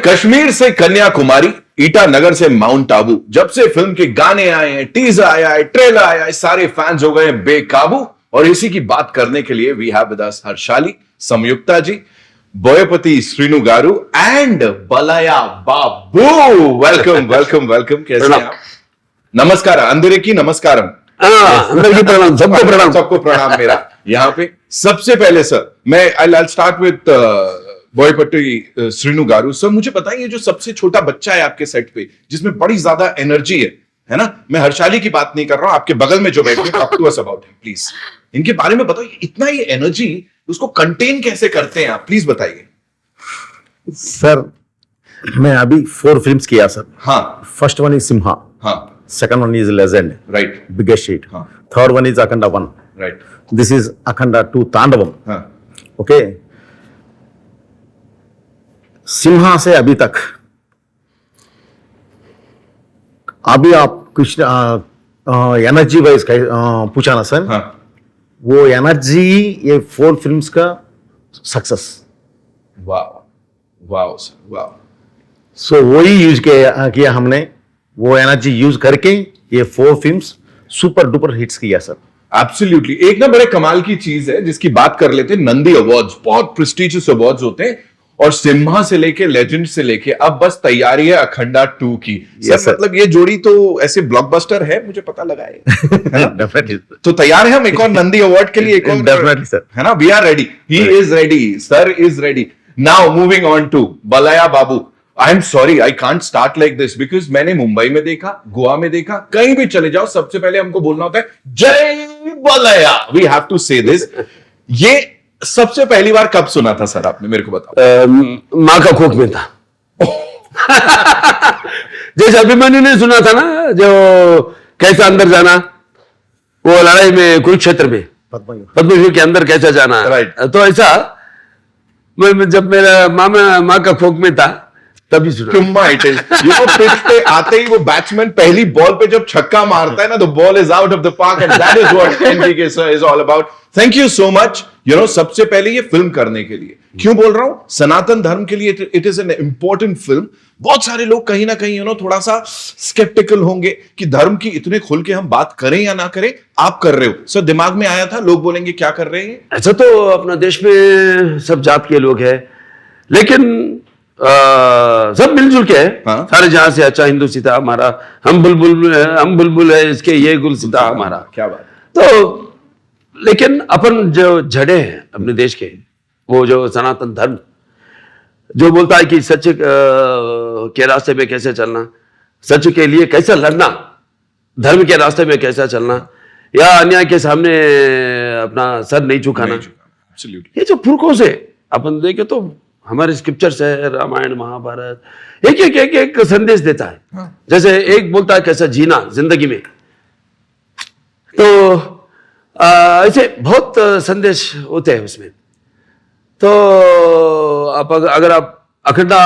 कश्मीर से कन्याकुमारी, ईटानगर से माउंट आबू, जब से फिल्म के गाने आए हैं, टीजर आया है, ट्रेलर आया है, सारे फैंस हो गए हैं बेकाबू। और इसी की बात करने के लिए we have with us Harshali, Samyuktha ji, Boyapati Srinu garu and Balayya Babu. Welcome welcome welcome. कैसे हैं आप? नमस्कार, अंदर की नमस्कारम। अंदर की प्रणाम, सबको प्रणाम। सबको प्रणाम मेरा। यहाँ पे सबसे पहले सर मैं I start with Boyapati Srinu garu. Sir मुझे बताइए, जो सबसे छोटा बच्चा है आपके सेट पे, जिसमें बड़ी ज्यादा एनर्जी है ना, मैं हर्षाली की बात नहीं कर रहा हूं, आपके बगल में जो बैठे talk to us about him please. इनके बारे में बताइए, इतना ही एनर्जी उसको कंटेन कैसे करते हैं आप, प्लीज बताइए। सर मैं अभी 4 फिल्म्स किया सर। हाँ फर्स्ट वन इज सिम्हा, हाँ second one is legend, right, biggest hit, हाँ third one is Akhanda 1, right, this is Akhanda 2 Thandavam. हाँ ओके, सिम्हा से अभी तक, अभी आप कुछ एनर्जी वाइज पूछा ना सर, हाँ वो एनर्जी ये 4 फिल्म्स का सक्सेस। वाह वाह सर वाह। सो वही यूज किया हमने, वो एनर्जी यूज करके ये 4 फिल्म्स सुपर डुपर हिट्स किया सर। एब्सोल्युटली। एक ना बड़े कमाल की चीज है जिसकी बात कर लेते हैं, नंदी अवार्ड्स, बहुत प्रेस्टिजियस अवार्ड्स होते हैं, और सिम्हा से लेके लेजेंड से लेके अब बस तैयारी है अखंडा 2 की। Yes, सर मतलब ये जोड़ी तो ऐसे ब्लॉकबस्टर है, मुझे पता लगा है। डेफिनेटली तो तैयार है हम एक और नंदी अवार्ड के लिए, एक और डेफिनेटली सर, है ना। We are ready, he is ready, sir is ready. Now moving on to Balayya Babu. I am sorry, I can't start like this because मैंने मुंबई में देखा, गोवा में देखा, कहीं भी चले जाओ सबसे पहले हमको बोलना होता है जय बलया। वी हैव टू से दिस। ये सबसे पहली बार कब सुना था सर आपने, मेरे को बताओ। माँ का कोख में था। जैसे अभिमन्यु ने सुना था ना, जो कैसा अंदर जाना, वो लड़ाई में कुरुक्षेत्र में पद्मव्यूह के अंदर कैसा जाना, Right. तो ऐसा मैं जब मेरा माँ का कोख में था तभी सुना। पिच पे आते ही वो बैट्समैन पहली बॉल पे जब छक्का मारता है ना, the ball is out of the park and that is what NBK sir is all about. Thank you so much. सबसे पहले ये फिल्म करने के लिए क्यों बोल रहा हूं, सनातन धर्म के लिए it is an important film. बहुत सारे लोग कहीं ना कहीं थोड़ा सा स्केप्टिकल होंगे कि धर्म की इतने खुल के हम बात करें या ना करें। आप कर रहे हो सर, दिमाग में आया था लोग बोलेंगे क्या कर रहे हैं। ऐसा तो अपना देश में सब जात के लोग हैं, लेकिन सब मिलजुल के है। हाँ? सारे जहां से अच्छा हिंदू सीता हमारा, हम बुलबुल है इसके, ये गुल सीता हमारा। क्या बात। तो लेकिन अपन जो जड़े हैं अपने देश के, वो जो सनातन धर्म जो बोलता है कि सच के रास्ते में कैसे चलना, सच के लिए कैसे लड़ना, धर्म के रास्ते में कैसा चलना, या अन्याय के सामने अपना सर नहीं झुकाना। ये जो पुरखों से अपन देखे तो हमारे स्क्रिप्चर्स है, रामायण महाभारत, एक संदेश देता है। हाँ। जैसे एक बोलता है कैसा जीना जिंदगी में, तो ऐसे बहुत संदेश होते हैं उसमें। तो अगर आप अखंडा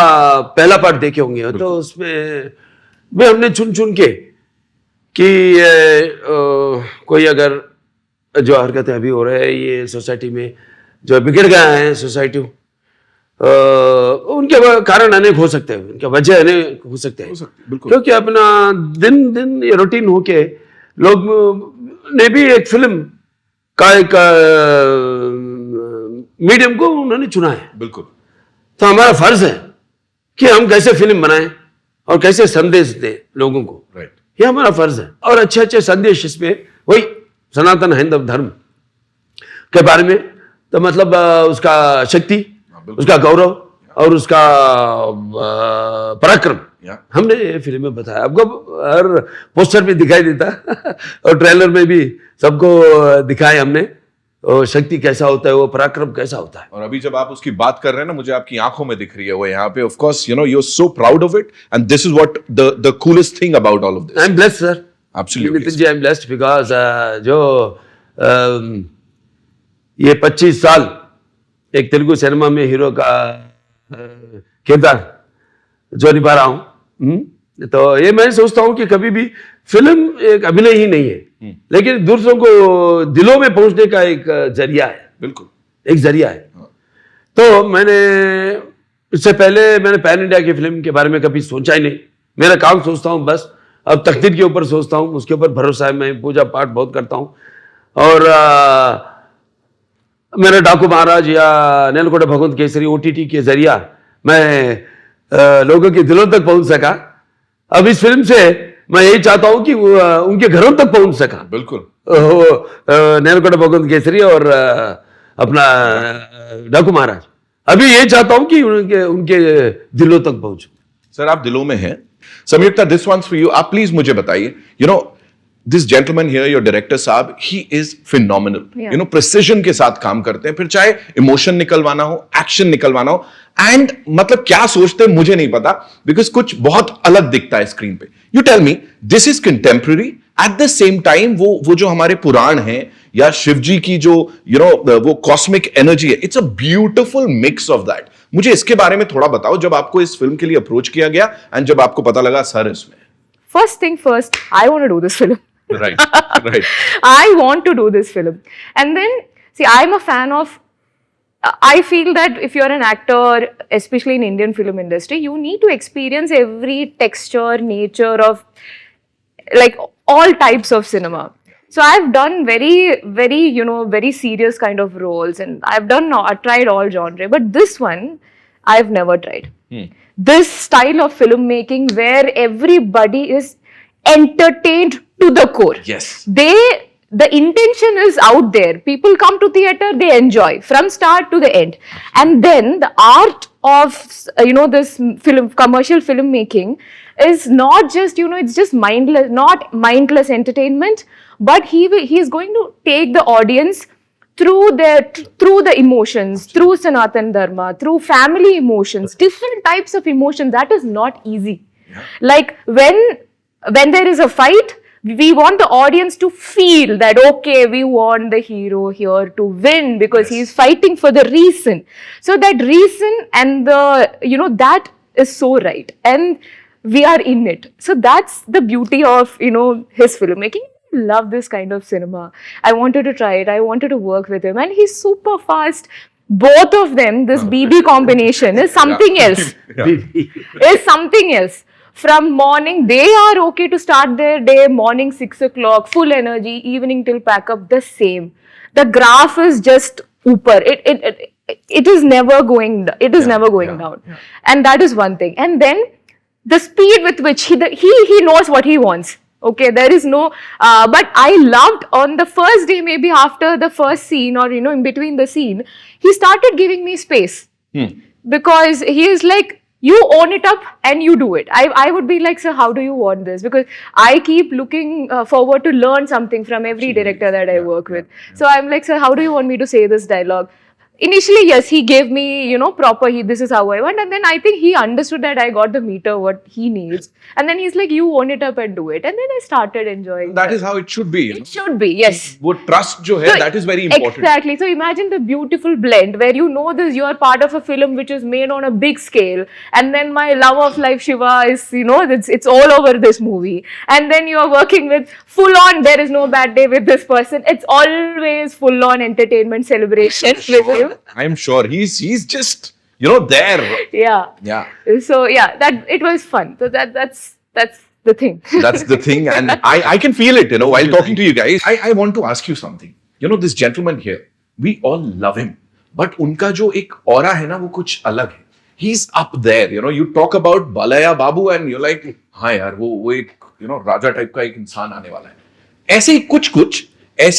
पहला पार्ट देखे होंगे तो उसमें भी हमने चुन के कि कोई अगर जो हरकतें अभी हो रहे हैं ये सोसाइटी में, जो बिगड़ गए हैं सोसाइटी, उनके कारण अनेक हो सकते हैं, उनके वजह अनेक हो सकते हैं, क्योंकि अपना दिन ये रूटीन होके लोग ने भी एक फिल्म का एक मीडियम को उन्होंने चुना है। बिल्कुल। तो हमारा फर्ज है कि हम कैसे फिल्म बनाएं और कैसे संदेश दें लोगों को, राइट। ये हमारा फर्ज है। और अच्छे अच्छे संदेश इसमें, वही सनातन हिंदू धर्म के बारे में, तो मतलब उसका शक्ति, उसका गौरव और उसका पराक्रम हमने ये फिल्म में बताया। आपको हर पोस्टर में दिखाई देता और ट्रेलर में भी सबको दिखाया हमने, और शक्ति कैसा होता है, वो पराक्रम कैसा होता है। और अभी जब आप उसकी बात कर रहे हैं ना, मुझे आपकी आंखों में दिख रही है वो यहाँ पे। Of course you are so proud of it and this is what the coolest thing about all of this. I am blessed sir, absolutely Nitin ji, I am blessed because जो ये 25 साल एक तेलुगु सिनेमा में हीरो का किरदार जो निभा रहा हूं, तो ये मैं सोचता हूं कि कभी भी फिल्म एक अभिनय ही नहीं है, लेकिन दूसरों को दिलों में पहुंचने का एक जरिया है। बिल्कुल एक जरिया है। तो मैंने इससे पहले मैंने पैन इंडिया की फिल्म के बारे में कभी सोचा ही नहीं। मेरा काम सोचता हूँ बस, अब तकदीर के ऊपर सोचता हूँ, उसके ऊपर भरोसा है। मैं पूजा पाठ बहुत करता हूँ और मेरा डाकू महाराज या नेलकोटे भगवंत केसरी OTT के जरिया मैं लोगों के दिलों तक पहुंच सका। अब इस फिल्म से मैं यही चाहता हूं कि वो उनके घरों तक पहुंच सका। बिल्कुल। नेलकोटे भगवंत केसरी और अपना डाकू महाराज, अभी यही चाहता हूं कि उनके दिलों तक पहुंचूं। सर आप दिलों में हैं। Samyuktha, this one's for you. आप प्लीज मुझे बताइए, you know this gentleman here, your director sahab, he is phenomenal. Yeah. You know precision के साथ काम करते हैं, फिर चाहे इमोशन निकलवाना हो, एक्शन निकलवाना हो, एंड मतलब क्या सोचते हैं मुझे नहीं पता, बिकॉज कुछ बहुत अलग दिखता है स्क्रीन पे। You tell me, this is contemporary, at the same time वो जो हमारे पुराण हैं या शिव जी की जो यू नो वो कॉस्मिक एनर्जी है, it's a beautiful mix of that. मुझे इसके बारे में थोड़ा बताओ, जब आपको इस फिल्म के लिए अप्रोच किया गया एंड जब आपको पता लगा सर इसमें। First thing first, I want to do this film. Right right. I want to do this film. And then, see, I'm a fan of, I feel that if you're an actor, especially in Indian film industry, you need to experience every texture, nature of, like, all types of cinema. So I've done very, very, you know, very serious kind of roles, and I've tried all genre, but this one, I've never tried. This style of filmmaking where everybody is entertained to the core. Yes. The intention is out there. People come to theater, they enjoy from start to the end. And then the art of, you know, this commercial filmmaking is not just, you know, it's just not mindless entertainment, but he is going to take the audience through the emotions, through Sanatan Dharma, through family emotions, different types of emotions. That is not easy. Like when there is a fight, we want the audience to feel that, okay, we want the hero here to win because he is fighting for the reason. So that reason and that is so right. And we are in it. So that's the beauty of, his filmmaking. I love this kind of cinema. I wanted to try it. I wanted to work with him. And he's super fast. Both of them, this BB combination is something else. Is something else. From morning, they are okay to start their day, morning 6 o'clock, full energy, evening till pack up, the same. The graph is just upper. It is never going down. It is never going down. And that is one thing. And then the speed with which he knows what he wants. Okay, there is no, but I loved on the first day, maybe after the first scene or, in between the scene, he started giving me space. Because he is like, you own it up and you do it. I would be like, sir, how do you want this? Because I keep looking forward to learn something from every director that I work with. So I'm like, sir, how do you want me to say this dialogue? Initially, yes, he gave me, proper, this is how I want. And then I think he understood that I got the meter, what he needs. And then he's like, you own it up and do it. And then I started enjoying that. Is how it should be. It should be, yes. वो trust जो है, that is very important. Exactly. So imagine the beautiful blend where you are part of a film which is made on a big scale. And then my love of life, Shiva, is, it's all over this movie. And then you are working with full on, there is no bad day with this person. It's always full on entertainment celebration with him. I'm sure he's just there. Yeah. So that it was fun. So that's the thing. That's the thing, and I can feel it. While talking to you guys, I want to ask you something. This gentleman here, we all love him, but उनका जो एक aura है ना, वो कुछ अलग है. He's up there. You talk about Balaya Babu, and you're like, हाँ यार, वो एक राजा टाइप का एक इंसान आने वाला है. ऐसे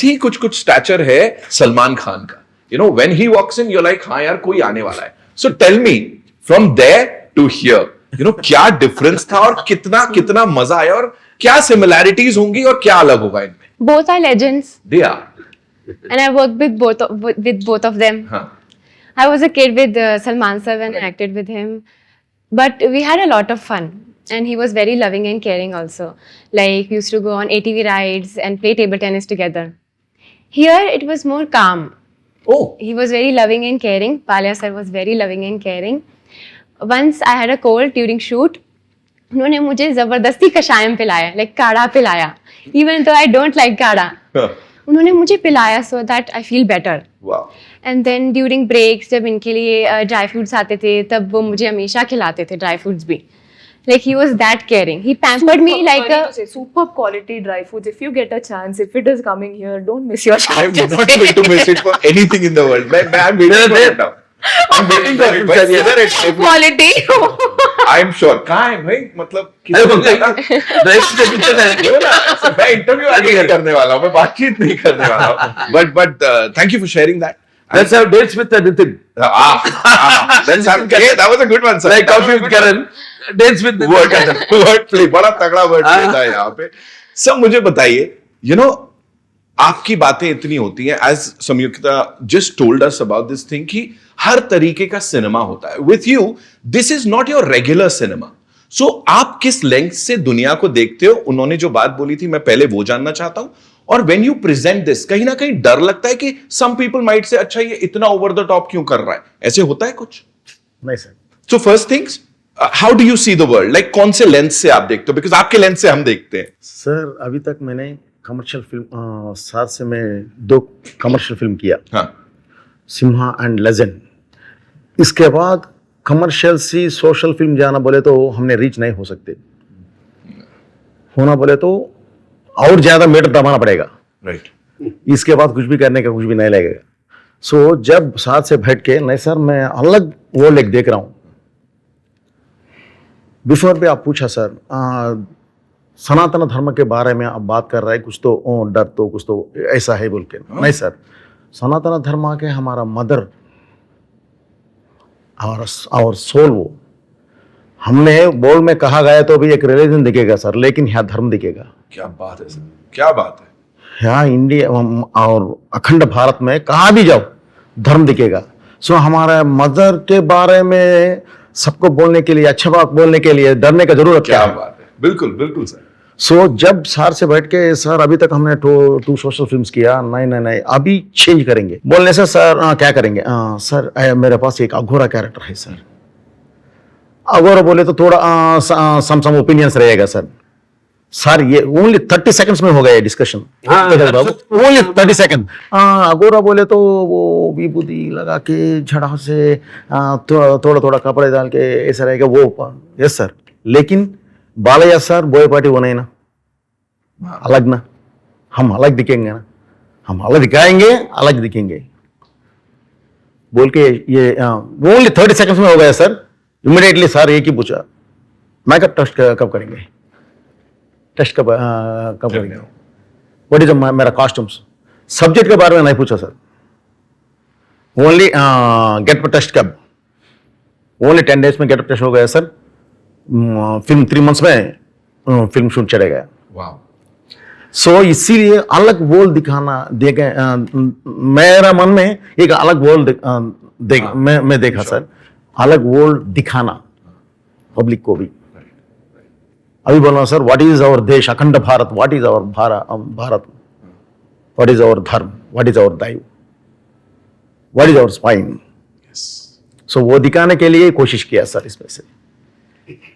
ही कुछ स्टैचर है सलमान खान का. When he walks in, you're like, हाँ यार, कोई आने वाला है. So tell me, from there to here, क्या difference था और कितना मजा आया और क्या similarities होंगी और क्या अलग होगा इनमें? Both are legends. They are. And I worked with both of them. Huh. I was a kid with Salman sir and acted with him. But we had a lot of fun. And he was very loving and caring also. Like, we used to go on ATV rides and play table tennis together. Here, it was more calm. Oh. He was very loving and caring. Palya sir was very loving and caring. Once I had a cold during shoot. उन्होंने मुझे जबरदस्ती कषायम पिलाया, like काढ़ा पिलाया. Even though I don't like काढ़ा. उन्होंने मुझे पिलाया so that I feel better. Wow. And then during breaks जब इनके लिए ड्राई फ्रूट्स आते थे तब वो मुझे हमेशा खिलाते थे ड्राई फ्रूट्स भी. Like he was that caring. He pampered me like a superb quality dry foods. If you get a chance, if it is coming here, don't miss your chance. I'm not going to miss it for anything in the world. I'm waiting for it now. I'm waiting for it. But whether it's Quality. I'm sure. कहाँ है भाई? मतलब अरे dry fruit के पीछे है. मैं interview आगे करने वाला हूँ, मैं बातचीत नहीं करने वाला हूँ. But thank you for sharing that. Let's have dates with Nitin. Let's have. Yeah, that was a good one, sir. Like coffee with Karan. Dates with Nitin. Word play, बड़ा तगड़ा वर्ड प्ले था यहाँ पे. सब मुझे बताइए, आपकी बातें इतनी होती हैं, as Samyuktha just told us about this thing, कि हर तरीके का सिनेमा होता है. With you this is not your regular cinema. So आप किस लेंथ से दुनिया को देखते हो? उन्होंने जो बात बोली थी, मैं पहले वो जानना चाहता हूं. और व्हेन यू प्रेजेंट दिस, कहीं ना कहीं डर लगता है कि सम पीपल माइट से, अच्छा ये इतना ओवर द टॉप क्यों कर रहा है? ऐसे होता है कुछ? नहीं sir. So first things, how do you see the world? Like कौन से लेंस से आप देखते हो? बिकॉज आपके लेंस से हम देखते हैं. सर अभी तक मैंने कमर्शियल फिल्म 7 से मैं 2 कमर्शियल फिल्म किया. हाँ. Simha and legend. इसके बाद कमर्शियल सी सोशल फिल्म जाना बोले तो हमने रीच नहीं हो सकते. होना बोले तो और ज्यादा मीटर दबाना पड़ेगा. राइट. इसके बाद कुछ भी करने का कुछ भी नहीं लगेगा. सो जब साथ से बैठ के, नहीं सर मैं अलग वो लेक देख रहा हूँ. बिफोर भी आप पूछा सर, सनातन धर्म के बारे में आप बात कर रहे हैं, कुछ तो डर तो कुछ तो ऐसा है बोल के. नहीं सर, सनातन धर्म के हमारा मदर और सोल, वो हमने बोल में कहा गया तो भी एक रिलीजन दिखेगा सर, लेकिन यहाँ धर्म दिखेगा. क्या बात है सर, क्या बात है. यहाँ इंडिया और अखंड भारत में कहाँ भी जाओ धर्म दिखेगा. सो हमारा मदर के बारे में सबको बोलने के लिए, अच्छा बात बोलने के लिए डरने का जरूरत क्या है? बात है. बिल्कुल बिल्कुल सर. सो जब सर से बैठ के, सर अभी तक हमने 2 सोशल फिल्म्स किया, नहीं अभी चेंज करेंगे. बोलने से सर क्या करेंगे? सर मेरे पास एक अघोरा कैरेक्टर है सर. अघोरा बोले तो थोड़ा सम ओपिनियंस रहेगा सर. सर ये ओनली 30 सेकंड्स में हो गया डिस्कशन. Only 30 second. अघोरा बोले तो वो विभूति लगा के झड़ा से थोड़ा थोड़ा कपड़े डाल के ऐसा रहेगा वो. Yes sir. लेकिन बालैया सर बोयपाटी वो नहीं ना, अलग ना. हम अलग दिखेंगे ना, हम अलग दिखाएंगे, अलग दिखेंगे बोल के. ये ओनली 30 सेकंड्स में हो गया सर. इमीडिएटली सर एक ही पूछा, मेकअप टेस्ट कब करेंगे? टेस्ट कब करेंगे? व्हाट इज मेरा कॉस्ट्यूम्स. सब्जेक्ट के बारे में नहीं पूछा सर. ओनली गेटअप टेस्ट कब? ओनली 10 डेज में गेटअप टेस्ट हो गया सर. फिल्म 3 मंथ्स में फिल्म शूट चले गया. वाह. सो इसीलिए अलग वर्ल्ड दिखाना देखे. मेरा मन में एक अलग वर्ल्ड मैं देखा सर. अलग वर्ल्ड दिखाना पब्लिक को भी. अभी बोलना sir, what is our desh akhand Bharat, what is our Bharat, what is our dharma, what is our daiv, what is our spine. So वो दिखाने के लिए कोशिश किया सर इसमें से.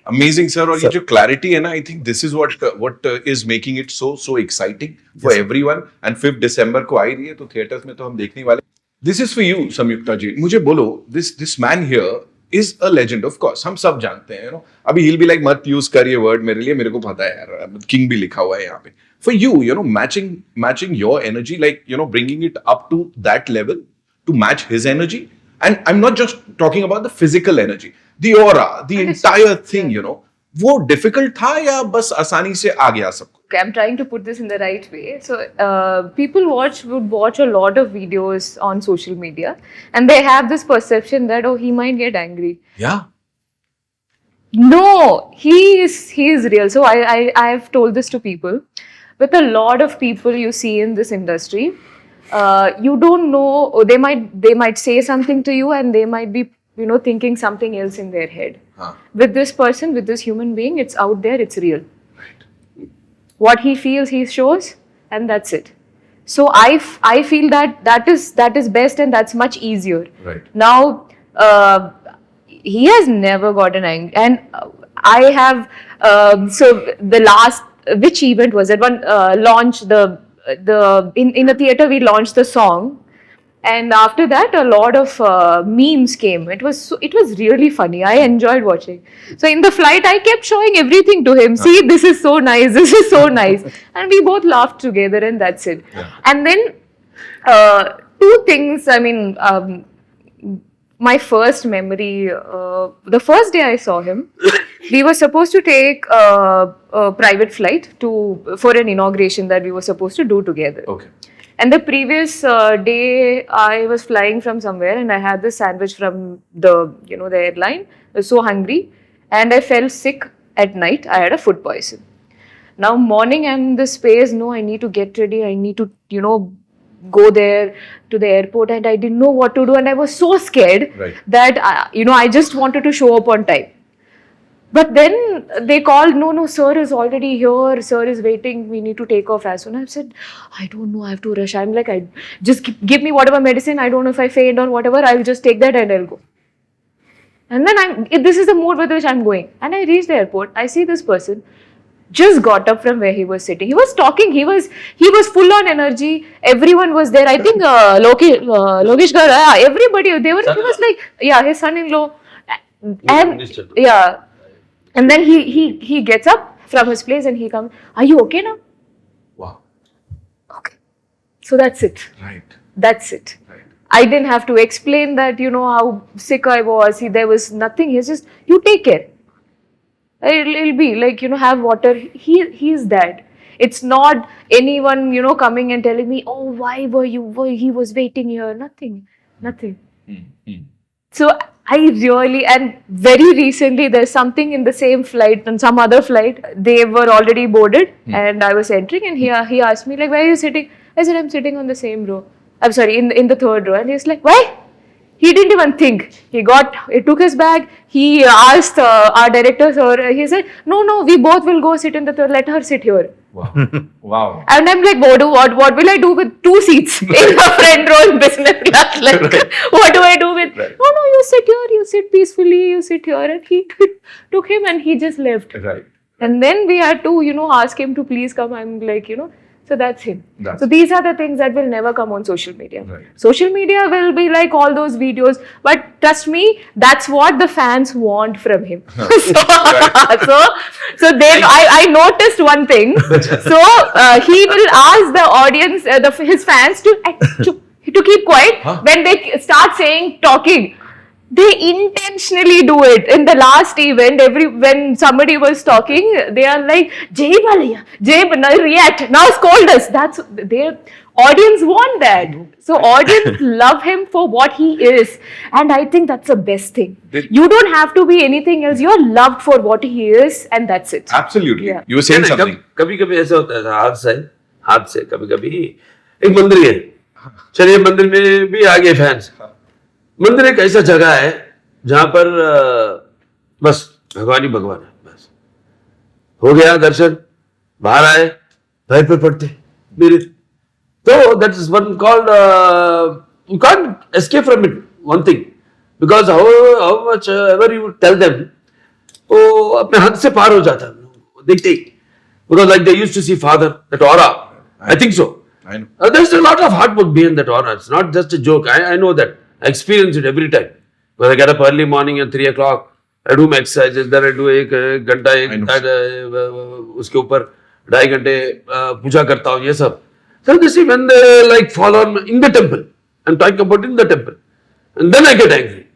Amazing sir. और ये जो क्लैरिटी है ना, I think this is what is making it so exciting for everyone. And 5 दिसंबर को आ ही रही है, तो थिएटर्स में तो हम देखने वाले. This is for you Sanyukta जी. मुझे बोलो, this man here is a legend. Of course हम सब जानते हैं. अभी he'll be like, मत यूज कर ये वर्ड मेरे लिए, मेरे को पता है यार, किंग भी लिखा हुआ है यहाँ पे. For you matching your energy, like bringing it up to that level to match his energy. And I am not just talking about the physical energy, the aura, the entire thing. वो difficult था या बस आसानी से आ गया सबको? Okay, I'm trying to put this in the right way. So, people would watch a lot of videos on social media, and they have this perception that, oh, he might get angry. Yeah. No, he is real. So I've told this to people. With a lot of people you see in this industry, you don't know. They might say something to you, and they might be thinking something else in their head. With this person, with this human being, it's out there. It's real. What he feels, he shows, and that's it. So I feel that is best, and that's much easier. Right. Now, he has never gotten angry, and I have. So the last, which event was it? One launch in the theater we launched the song, And after that, a lot of memes came. It was really funny. I enjoyed watching. So in the flight, I kept showing everything to him. See, this is so nice. This is so nice. And we both laughed together, and that's it. And then two things. I mean, my first memory. The first day I saw him, we were supposed to take a private flight for an inauguration that we were supposed to do together. Okay. And the previous day, I was flying from somewhere, and I had this sandwich from the airline. I was so hungry, and I fell sick at night. I had a food poison. Now morning, I'm in this space. No, I need to get ready. I need to go there to the airport, and I didn't know what to do, and I was so scared that I just wanted to show up on time. But then they called, no, sir is already here. Sir is waiting. We need to take off as soon. I said, I don't know. I have to rush. I'm like, just give me whatever medicine. I don't know if I faint or whatever. I'll just take that and I'll go. And then this is the mood with which I'm going. And I reach the airport. I see this person just got up from where he was sitting. He was talking. He was full on energy. Everyone was there. I think Lokesh Gar, everybody. He was like, his son-in-law. And yeah. And then he gets up from his place and he comes, are you okay now? Wow. Okay. So that's it. Right. That's it. Right. I didn't have to explain that, how sick I was. There was nothing. He's just, you take care. It'll be like, have water. He's that. It's not anyone, coming and telling me, oh, why he was waiting here. Nothing. So I really, and very recently, there's something in the same flight, on some other flight, they were already boarded and I was entering, and he asked me, like, where are you sitting? I said, I'm sitting on the same row. I'm sorry, in the third row. And he's like, why? He didn't even think. He took his bag. He asked our director, sir, he said, no, we both will go sit in the third, let her sit here. Wow. Wow. And I'm like, what will I do with 2 seats in the front row in business class? Like, what do I do with? Right. No, you sit here, you sit peacefully, you sit here. And he took him and he just left. Right. And then we had to, ask him to please come. I'm like, so that's him. That's so these are the things that will never come on social media. Right. Social media will be like all those videos, but trust me, that's what the fans want from him. So then I noticed one thing. So he will ask the audience, his fans to keep quiet when they start talking. They intentionally do it. In the last event, when somebody was talking, they are like, Jai Balaya, react, now scold us. That's their audience want that. So audience love him for what he is. And I think that's the best thing. You don't have to be anything else. You're loved for what he is, and that's it. Absolutely. Yeah. You were saying something. कभी ऐसा होता है हाथ से कभी एक मंदिर है, चलिए मंदिर में भी आ गए फैंस। मंदिर एक ऐसा जगह है जहां पर बस भगवान ही भगवान है, बस हो गया दर्शन, बाहर आए, पैर पे पड़ते मेरे, तो that is one called, you can't escape from it, one thing, because how much ever you tell them, वो अपने हद से पार हो जाता है देखते ही, because like they used to see father, that aura, I think so, I know. there's a lot of hard work behind that aura. It's not just a joke. I know that. I experience it every time. When I get up early morning at 3 o'clock, I do my exercises, then I do एक घंटा उसके ऊपर 2.5 घंटे पूजा करता हूँ, ये सब. So this is when they like fall on in the temple. I'm talking about in the temple. And then I get angry.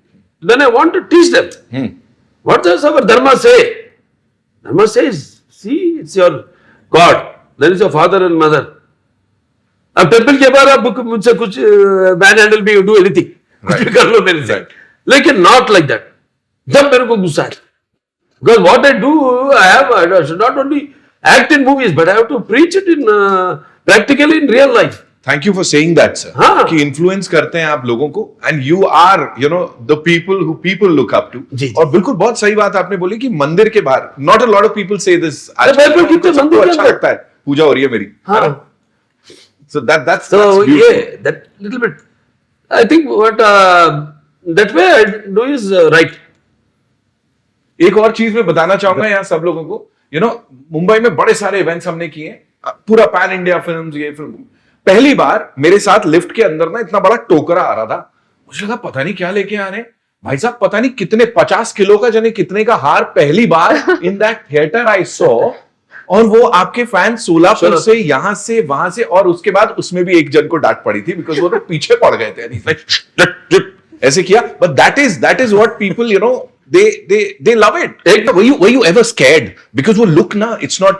Then I want to teach them. What does our Dharma say? Dharma says, see, it's your God. Then it's your father and mother. अब temple के बाद आप मुझसे कुछ man handle भी do anything, कुछ भी कर लो मेरे से, लेकिन नॉट लाइक दैट. जब मेरे को गुस्सा है, because what I do, I should not only act in movies but I have to preach it in practically in real life. Thank you for saying that, sir. हाँ. कि influence करते हैं आप लोगों को, and you are, the people who people look up to. जी. और बिल्कुल बहुत सही बात आपने बोली कि मंदिर के बाहर, not a lot of people say this. बिल्कुल, कितने सबको मंदिर के अच्छा अंदर? लगता है, पूजा हो रही है मेरी. हाँ. So that's So beautiful. yeah, that little bit. I think what that way I do is right. एक और चीज मैं बताना चाहूंगा यहाँ सब लोगों को, मुंबई में बड़े सारे इवेंट्स हमने किए, पूरा पैन इंडिया फिल्म्स, ये फिल्म, पहली बार मेरे साथ लिफ्ट के अंदर ना इतना बड़ा टोकरा आ रहा था, मुझे लगा पता नहीं क्या लेके आ रहे हैं भाई साहब, पता नहीं कितने 50 किलो का जाने कितने का हार पहली बार in that theatre I saw, और वो आपके फैन सोलापुर से यहां से वहां से, और उसके बाद उसमें भी एक जन को डांट पड़ी थी बिकॉज वो लोग पीछे पड़ गए थे, ऐसे किया, but that is what people you know they love it. एक were you ever scared because वो लुक ना इट्स नॉट,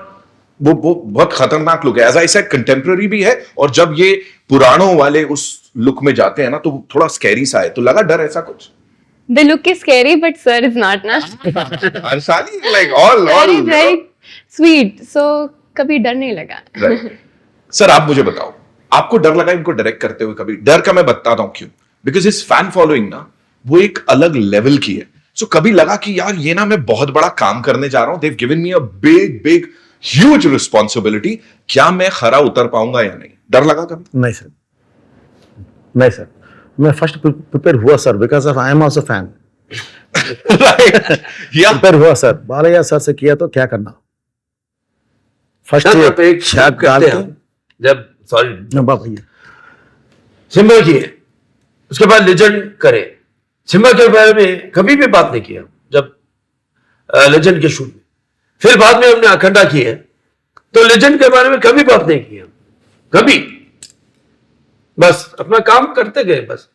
वो बहुत खतरनाक लुक है, एज आई सेड कंटेम्पररी भी है, और जब ये पुराणों वाले उस लुक में जाते हैं ना तो थोड़ा स्कैरी सा है, तो लगा डर ऐसा कुछ? The look is scary, but sir is not, na? Ansari like all Very sweet. So कभी डर नहीं लगा. right. सर आप मुझे बताओ, आपको डर लगा इनको डायरेक्ट करते हुए कभी? डर का मैं बताता हूं क्यों, बिकॉज इस फैन फॉलोइंग ना वो एक अलग लेवल की है, सो कभी लगा कि यार ये ना मैं बहुत बड़ा काम करने जा रहा हूं, they've given me a big huge responsibility, क्या मैं खरा उतर पाऊंगा या नहीं? डर लगा कभी? नहीं सर, नहीं सर, मैं फर्स्ट प्रिपेयर हुआ sir, because of I am also fan. या प्रिपेयर हुआ सर, बालैया सर से किया तो क्या करना, फर्स्ट आप एक शैप करते हैं जब, सॉरी भैया, सिम्बा किए, उसके बाद लेजेंड करे. सिम्बा के बारे में कभी भी बात नहीं किया जब लेजेंड के शूट में, फिर बाद में हमने अखंडा की है तो लेजेंड के बारे में कभी बात नहीं किया, कभी, बस अपना काम करते गए. बस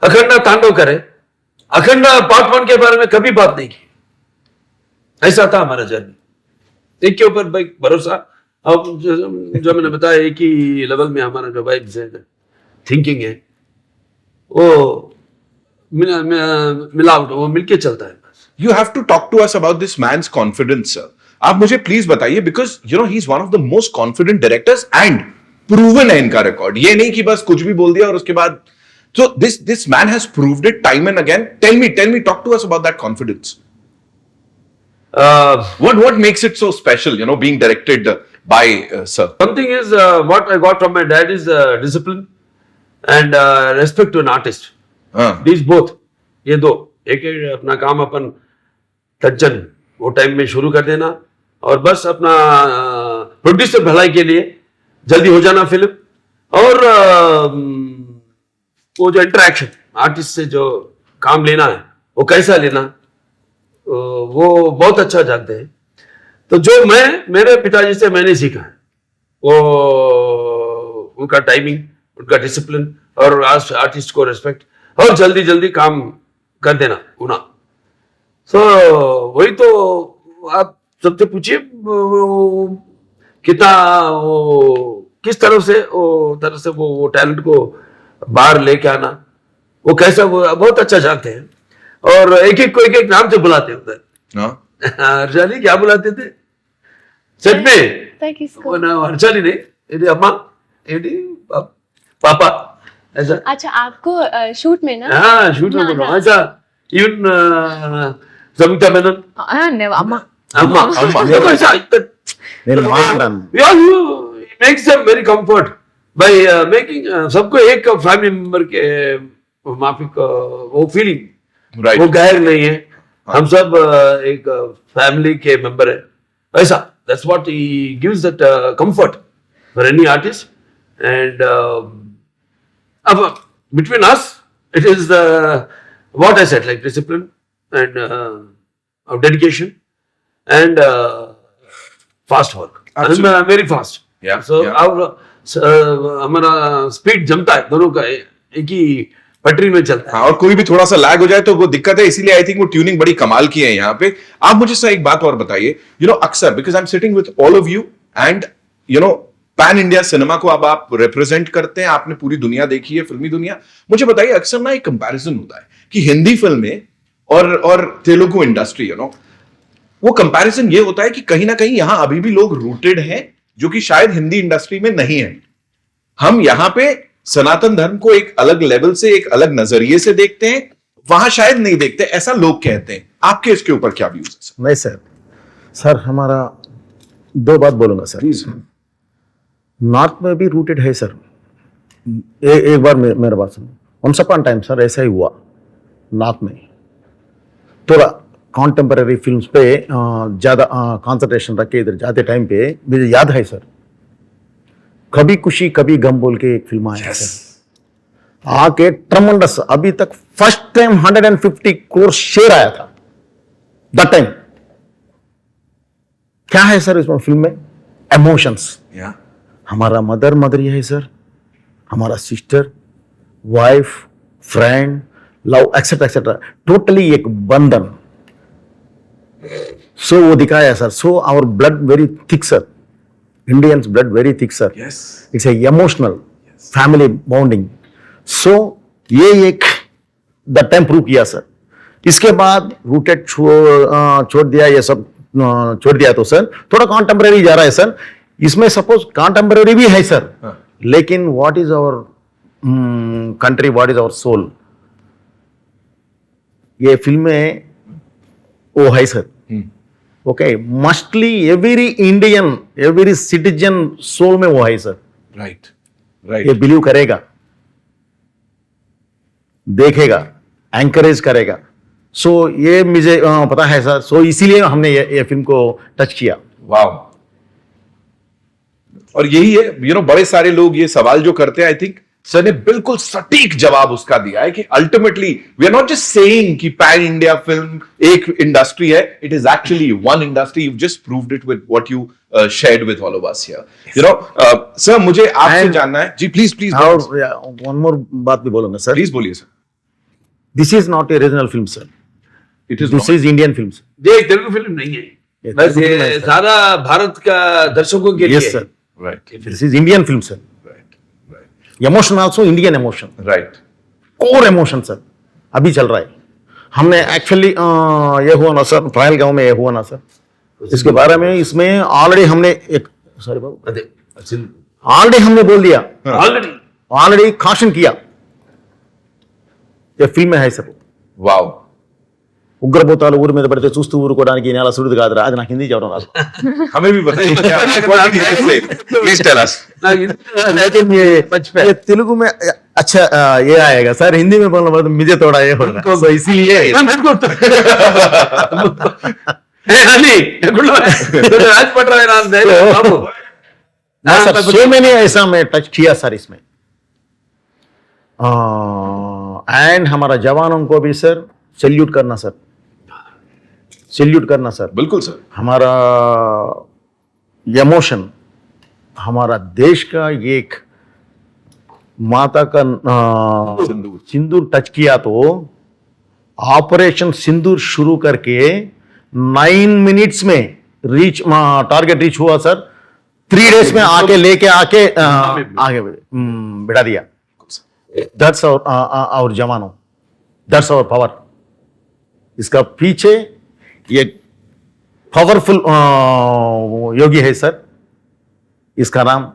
अखंडा तांडव करे, अखंडा पार्ट 1 के बारे में कभी बात नहीं की. ऐसा था हमारा जर्नी, एक के ऊपर भाई भरोसा. अब जो मैंने बताया एक ही लेवल में हमारा जो भाई थिंकिंग है वो मिलावट, वो मिलके चलता है. बस you have to talk to us about this man's confidence, sir. आप मुझे प्लीज बताइए, because you know he is one of the most confident directors and proven है इनका रिकॉर्ड, ये नहीं कि बस कुछ भी बोल दिया और उसके बाद, so this man has proved it time and again. Tell me, talk to us about that confidence. What makes it so special, you know, being directed by sir? something is what I got from my dad is discipline and respect to an artist. These both, ये दो, एक अपना काम अपन तज्जन वो time में शुरू कर देना, और बस अपना प्रोड्यूसर भलाई के लिए जल्दी हो जाना फिल्म, और वो जो इंटरेक्शन आर्टिस्ट से जो काम लेना है वो कैसा लेना, वो बहुत अच्छा जानते हैं. तो जो मैं मेरे पिताजी से मैंने सीखा है वो उनका टाइमिंग, उनका डिसिप्लिन, और आर्टिस्ट को रिस्पेक्ट, और जल्दी जल्दी काम कर देना होना. सो वही तो आप सबसे पूछिए कितना वो किस तरह से वो टैलेंट को बाहर लेके आना, वो कैसा, वो बहुत अच्छा जानते हैं, और एक एक को एक एक नाम से बुलाते हैं उधर. हर्षाली क्या बुलाते थे सच में? किसको? वो ना हर्षाली नहीं, ये अम्मा, ये पापा, ऐसा. अच्छा आपको शूट में ना? हाँ शूट में बोल रहा हूँ ऐसा. इवन समिता मेनन, अम्मा अम्मा ऐसा makes them very comfort by making सबको एक फैमिली मेंबर के माफिक वो फीलिंग, Right. वो गैर नहीं है, हम सब एक फैमिली के मेंबर है, ऐसा. That's what he gives that comfort for any artist. And अब between us it is what I said, like discipline and dedication and fast work. Absolutely. I'm very fast. Yeah, So yeah. our हमारा speed जमता है दोनों का, एक ही पटरी में चलता है. हाँ, और कोई भी थोड़ा सा लैग हो जाए तो वो दिक्कत है, इसीलिए आई थिंक वो ट्यूनिंग बड़ी कमाल की है यहाँ पे. आप मुझे सर एक बात और बताइए, यू नो अक्सर because I am sitting with all of you and you know pan India cinema को अब आप रिप्रेजेंट करते हैं, आपने पूरी दुनिया देखी है, फिल्मी दुनिया. मुझे बताइए, अक्सर ना एक कंपैरिजन होता है कि हिंदी फिल्में और तेलुगु इंडस्ट्री, यू नो वो कंपैरिजन ये होता है कि कहीं ना कहीं यहां अभी भी लोग रूटेड हैं जो कि शायद हिंदी इंडस्ट्री में नहीं है. हम यहां पे सनातन धर्म को एक अलग लेवल से, एक अलग नजरिए से देखते हैं, वहां शायद नहीं देखते, ऐसा लोग कहते हैं. आपके इसके ऊपर क्या व्यूज है सर? नहीं सर, हमारा दो बात बोलूंगा सर. नॉर्थ में भी रूटेड है सर. एक बार मेरा बात सुनो. वंस अपॉन टाइम सर ऐसा ही हुआ नॉर्थ में, थोड़ा कॉन्टेम्पररी फिल्म्स पे ज़्यादा कंसंट्रेशन रख के इधर जाते टाइम पे मुझे याद है सर, कभी खुशी कभी गम बोल के एक फिल्म आया सर, आके ट्रमेंडस, अभी तक फर्स्ट टाइम 150 करोड़ शेयर आया था दैट टाइम। क्या है सर इसमें फिल्म में? इमोशंस। हमारा मदर ये है सर, हमारा sister, wife, friend, love etcetera etcetera, totally एक बंधन। सो वो दिखाया sir. So our blood very thick sir, Indians blood very thick sir. It's a emotional family bonding. So ये एक द टाइम प्रूव किया सर। इसके बाद रूटेड छोड़ दिया, ये सब छोड़ दिया तो सर थोड़ा कॉन्टेम्पररी जा रहा है सर। इसमें सपोज कॉन्टेम्पररी भी है सर, लेकिन what is our country, what is our soul, ये फिल्म में वो है sir. Okay, mostly every Indian, every citizen soul में वो है सर। राइट ये बिलीव करेगा, देखेगा, एंकरेज करेगा। सो ये मुझे पता है सर। सो इसीलिए हमने ये फिल्म को टच किया। वाह। और यही है, बड़े सारे लोग ये सवाल जो करते हैं, आई थिंक सर ने बिल्कुल सटीक जवाब उसका दिया है कि ultimately we are not just saying कि पैन इंडिया फिल्म एक इंडस्ट्री है, it is actually one industry. You just proved it with what you shared with all of us here. Sir मुझे आपसे जानना है जी, प्लीज और वन मोर बात भी बोलूंगा सर। प्लीज बोलिए sir. This is not a regional film sir, it is this is Indian film sir. ये एक तेलुगु फिल्म नहीं है, बस ये सारा भारत का दर्शकों के लिए। Yes sir, right this is Indian film sir. Emotion also Indian emotion, right, core emotion sir अभी चल रहा है। हमने एक्चुअली ये हुआ ना सर, फाइल गांव में ये हुआ ना सर, इसके बारे में इसमें ऑलरेडी हमने एक सॉरी बाबू ऑलरेडी हमने बोल दिया, ऑलरेडी काशन किया। ये फिल्म में है सर। वाओ। ఉగ్రభూతాలు ఊరి మీద పడితే చూస్తూ ఊరుకోవడానికి ఈ నేల సుడిది కాదురా, అది నాకు హిందీ చెప్పడం రాదు। हमें भी बताइए प्लीज टेल अस। लेकिन ये तेलुगु में अच्छा ये आएगा सर, हिंदी में बोलना पड़ता मुझे थोड़ा ये होगा, तो इसीलिए सो मैंने ऐसा मैं टच किया सर इसमें। एंड हमारा जवानों को भी सर सैल्यूट करना सर, सैल्यूट करना सर। बिल्कुल सर। हमारा इमोशन, हमारा देश का एक माता का सिंदूर टच किया तो ऑपरेशन सिंदूर शुरू करके 9 मिनट्स में रीच टारगेट रीच हुआ सर। 3 डेज में आके लेके आके आगे बिठा दिया। दैट्स आवर जवानों, दैट्स आवर पावर। इसका पीछे ये पावरफुल योगी है सर, इसका नाम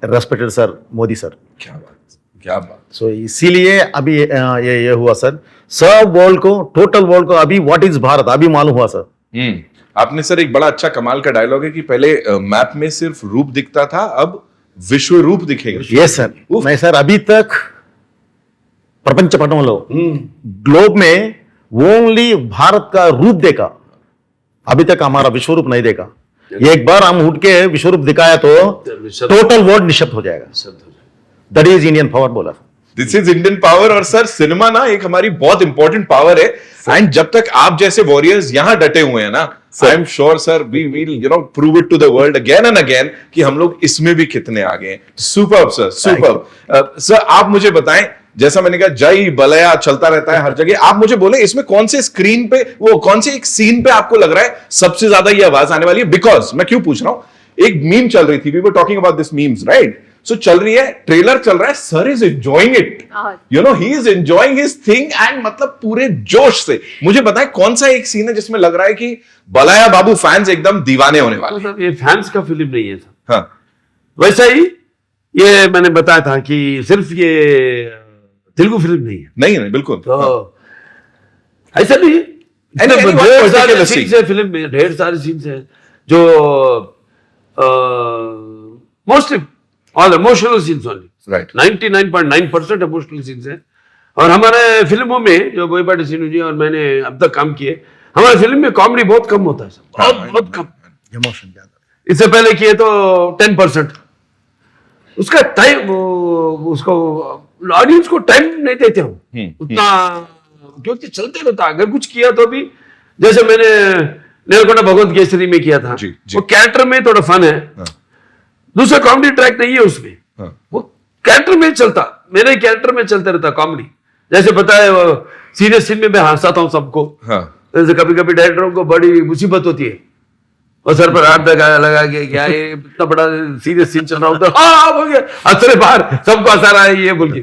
रेस्पेक्टेड सर मोदी सर। क्या बात, क्या बात। सो इसीलिए अभी ये हुआ सर। सब वर्ल्ड को, टोटल वर्ल्ड को अभी व्हाट इज भारत अभी मालूम हुआ सर। आपने सर एक बड़ा अच्छा कमाल का डायलॉग है कि पहले मैप में सिर्फ रूप दिखता था, अब विश्व रूप दिखेगा। Yes sir. मैं सर अभी तक प्रपंच पटना ग्लोब में ओनली भारत का रूप देखा, अभी तक हमारा विश्व रूप नहीं देखा। एक बार हम उठ के विश्व रूप दिखाया तो टोटल वर्ल्ड निशब्द हो जाएगा। दैट इज इंडियन पावर बोला। This is Indian power. और सर सिनेमा ना एक हमारी बहुत इंपॉर्टेंट पावर है, एंड जब तक आप जैसे वॉरियर्स यहां डटे हुए हैं ना, I am sure sir we will prove it to the world again and again कि हम लोग इसमें भी कितने आगे हैं। Superb sir, superb. सर आप मुझे बताएं, जैसा मैंने कहा जय बलया चलता रहता है हर जगह, आप मुझे बोले इसमें कौन से स्क्रीन पे, वो कौन से एक सीन पे आपको लग रहा है सबसे ज्यादा ये आवाज आने वाली है? बिकॉज मैं क्यों पूछ रहा हूं, एक मीम चल रही थी, we were talking about this memes, right? So चल रही है, ट्रेलर चल रहा है, sir is enjoying it, he is enjoying his thing, and मतलब पूरे जोश से। मुझे बताएं कौन सा एक सीन है जिसमें लग रहा है कि बलाया बाबू फैंस एकदम दीवाने होने वाले हैं? ये फैंस का फिल्म नहीं है सर। हाँ, वैसा ही ये मैंने बताया था कि सिर्फ ये तेलुगु फिल्म नहीं है। नहीं बिल्कुल। तो ऐसा नहीं है, ढेर सारे सीन्स है फिल्म में, ढेर सारे सीन्स है जो mostly all emotional scenes only, right. 99.9% emotional scenes है। और हमारे फिल्मों में जो बोईपाटी सीनू जी और मैंने अब तक काम किए, हमारे फिल्म में कॉमेडी बहुत कम होता है सर, बहुत कम। इमोशन ज्यादा। इससे पहले किए तो 10%, उसका टाइम उसको ऑडियंस को टाइम नहीं देते हम उतना, क्योंकि चलते रहता। अगर कुछ किया तो भी, जैसे मैंने नेलकोंडा भगवत केसरी में किया था, जी। वो कैरेक्टर में थोड़ा फन है, दूसरा कॉमेडी ट्रैक नहीं है उसमें, वो कैरेक्टर में चलता, मेरे कैरेक्टर में चलते रहता कॉमेडी। जैसे पता है सीरियस सीन में मैं हंसाता हूँ सबको, जैसे कभी कभी डायरेक्टरों को बड़ी मुसीबत होती है, और सर पर हाथ लगा के क्या ये इतना बड़ा सीरियस सीन चल रहा होता है, हाँ बोल के हंस रहे बाहर, सबको हंसा रहा है ये बोल के।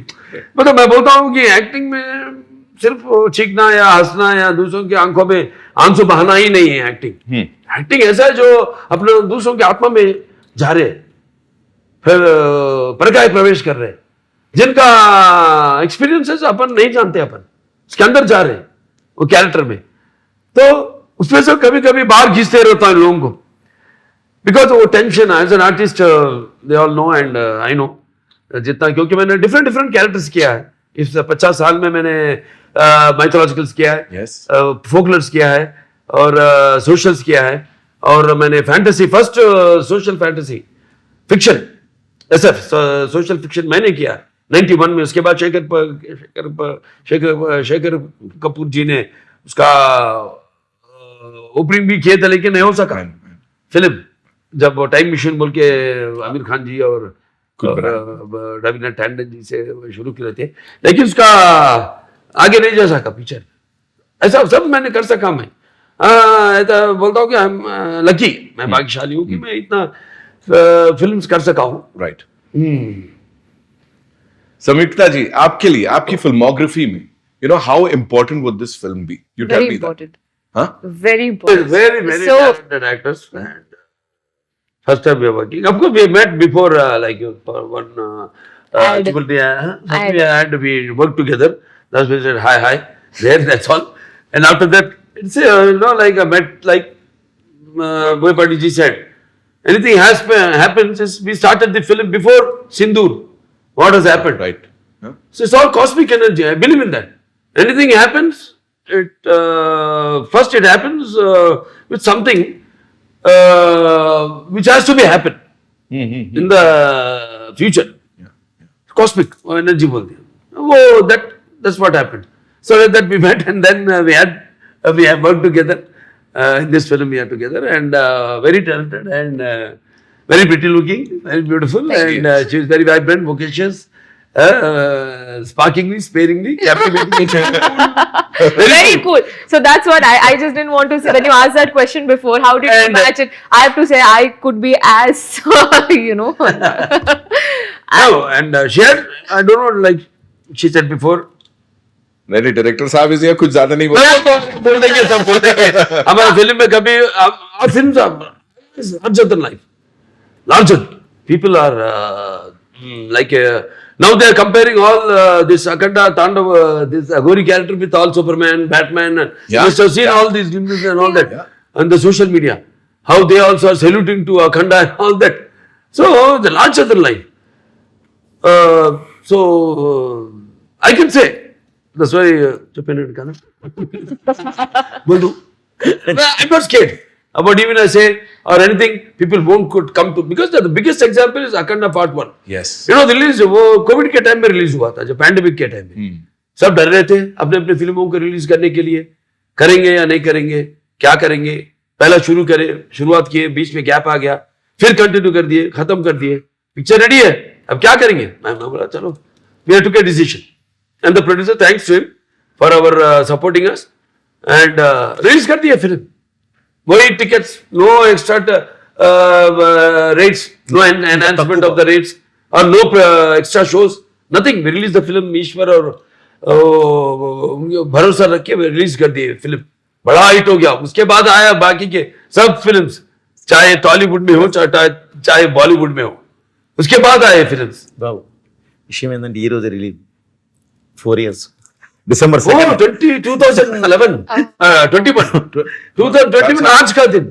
मतलब मैं बोलता हूँ कि एक्टिंग में सिर्फ चीखना या हंसना या दूसरों की आंखों में आंसू बहाना ही नहीं है एक्टिंग। एक्टिंग ऐसा है जो अपने दूसरों की आत्मा में जा रहे, फिर प्रकाश प्रवेश कर रहे, जिनका एक्सपीरियंसेस अपन नहीं जानते, अपन उसके अंदर जा रहे वो कैरेक्टर में, तो उसमें से कभी कभी बाहर खींचते रहता है लोगों को, बिकॉज वो tension as an artist they all know and I know जितना, क्योंकि मैंने डिफरेंट डिफरेंट कैरेक्टर्स किया है इस 50 साल में। मैंने माइथोलॉजिकल्स किया है, फोकलर्स किया है, और सोशल्स किया है, और मैंने fantasy, first social fantasy fiction SF social fiction मैंने किया 91 में। उसके बाद शेखर कपूर जी ने उसका ओपनिंग भी किया था, लेकिन नहीं हो सका फिल्म, जब वो टाइम मशीन बोल के आमिर खान जी और रवीना टैंडन जी से शुरू किए थे, लेकिन उसका आगे नहीं जा सका पिक्चर। ऐसा सब मैंने कर सका मैं, ऐसा बोलता हूँ कि आई एम लकी, मैं भाग्यशाली हूँ कि मैं इतना फिल्म्स कर सका हूँ। राइट। संयुक्ता जी, आपके लिए, आपकी फिल्मोग्राफी में, you know, how important would this film be? You tell Very me that. important. Huh? Very important. Very So, talented actors. And first time we are working. Of course, we met before, like for one Ad. ad. We worked together. That's why we said hi. There, that's all. And after that, it's like I met, like Boyapati ji said, anything happens. We started the film before Sindoor. What has happened? Right. So it's all cosmic energy. I believe in that. Anything happens, first it happens with something which has to be happen in the future. Cosmic energy बोलते हैं. Oh, that's what happened. So that we met, and then we have worked together in this film. We are together, and very talented and very pretty looking, very beautiful, and she is very vibrant, vocacious, sparkingly, sparingly, captivating. very cool. So that's what I just didn't want to say. When you asked that question before, how did you match it? I have to say I could be as, No, and she had, I don't know, like she said before. नहीं, director साहब इसे कुछ ज्यादा नहीं बोल देंगे, सब बोल देंगे। हमारे फिल्म में कभी our films are larger than life. Larger. People are like now they are comparing all this Akhanda, Tandav, this Aghori character with all Superman, Batman, and you must have seen all these films and all that on the social media. How they also are saluting to Akhanda and all that. So the larger than life. So I can say that's why I'm not scared about even I say or anything. People won't could come to, because the biggest example is Akhanda Part 1. Yes. You know, release वो Covid के time में release हुआ था, जो pandemic के time में सब डर रहे थे अपने अपने फिल्मों को रिलीज करने के लिए, करेंगे या नहीं करेंगे, क्या करेंगे। पहला शुरुआत किए, बीच में गैप आ गया, फिर कंटिन्यू कर दिए, खत्म कर दिए, पिक्चर रेडी है, अब क्या करेंगे। मैं बोला चलो, we took a decision, and the producer thanks to him for our supporting us, and release कर दिया फिल्म। वही tickets, no extra rates, no enhancement of the rates, or no extra shows, nothing. We released the film, ईश्वर और भरोसा रख के release कर दिए film, बड़ा हिट हो गया। उसके बाद आया बाकी के सब फिल्म्स, चाहे टॉलीवुड में हो चाहे बॉलीवुड में हो, उसके बाद आए फिल्म्स। బాబు విషయం ఏంటంటే ఈ రోజే రిలీజ్ 4 years December 2nd 2011 2021 आज का दिन,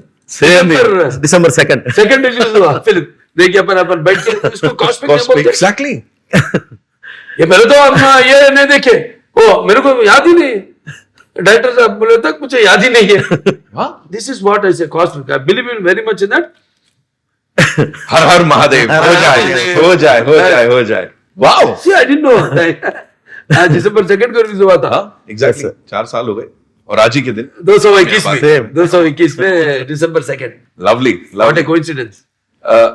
December 2nd सेकंड रिलीज हुआ फिल्म। देखिए अपन बैठ के इसको कॉस्मिक बोलते हैं। एग्जैक्टली। ये मेरे तो हम ये नहीं देखे, ओ मेरे को याद ही नहीं, डायरेक्टर साहब बोले तक मुझे याद ही नहीं है। This is what I say cosmic, I believe in very much in that. Har Har Mahadev, हो जाए हो जाए हो जाए हो जाए। Wow, See, I didn't know. दिसंबर 2 को रिलीज हुआ था। एग्जैक्टली 4 साल हो गए और आज ही के दिन। 221 बात में 221 में दिसंबर 2। Lovely What a lovely. coincidence.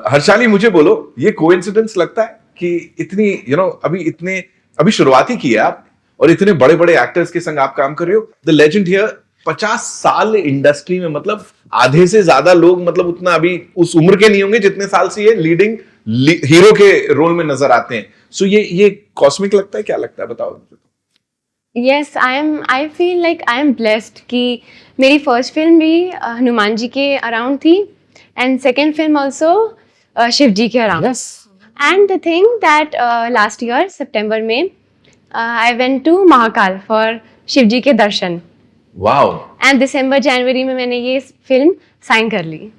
Harshali, मुझे बोलो, ये कोइंसिडेंस लगता है कि इतनी अभी शुरुआत ही की है आप और इतने बड़े बड़े एक्टर्स के संग आप काम कर रहे हो। द लेजेंड हियर 50 साल इंडस्ट्री में, मतलब आधे से ज्यादा लोग मतलब उतना अभी उस उम्र के नहीं होंगे जितने साल से ये लीडिंग हीरो के रोल में नजर आते हैं। सो ये कॉस्मिक लगता है, क्या लगता है, बताओ। Yes, I feel like I am blessed कि मेरी फर्स्ट फिल्म भी हनुमान जी के अराउंड थी and second film also Shiv ji के around. And the thing that last year सितंबर में I went to Mahakal for Shiv ji के दर्शन वाओ, एंड दिसंबर जनवरी में मैंने ये फिल्म साइन कर ली।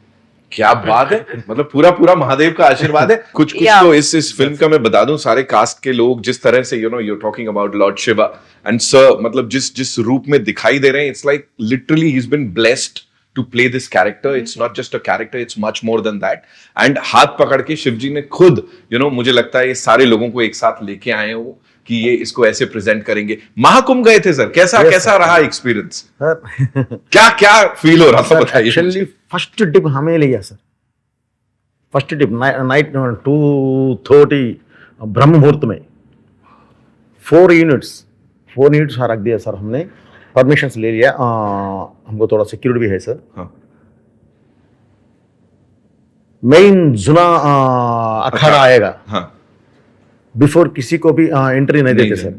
क्या बात है, मतलब पूरा पूरा महादेव का आशीर्वाद है। कुछ Yeah. तो इस फिल्म का मैं बता दूं, सारे कास्ट के लोग जिस तरह से you're talking about lord Shiva and sir, मतलब जिस रूप में दिखाई दे रहे हैं, it's like literally he is been blessed to play this character. It's not just a character, it's much more than that. And हाथ पकड़ के शिव जी ने खुद मुझे लगता है ये सारे लोगों को एक साथ लेके आए हो कि ये इसको ऐसे प्रेजेंट करेंगे। महाकुंभ गए थे सर, कैसा रहा एक्सपीरियंस? सर क्या फील हो रहा था, बताइए। एक्चुअली फर्स्ट टिप हमें लिया सर। फर्स्ट टिप नाइट 2:30 ब्रह्म मुहूर्त में 4 यूनिट्स रख दिया सर हमने। परमिशन ले लिया, हमको थोड़ा सिक्योरिटी भी है सर। हाँ। मेन जुना अखाड़ा आएगा, हाँ, बिफोर किसी को भी एंट्री नहीं देते सर।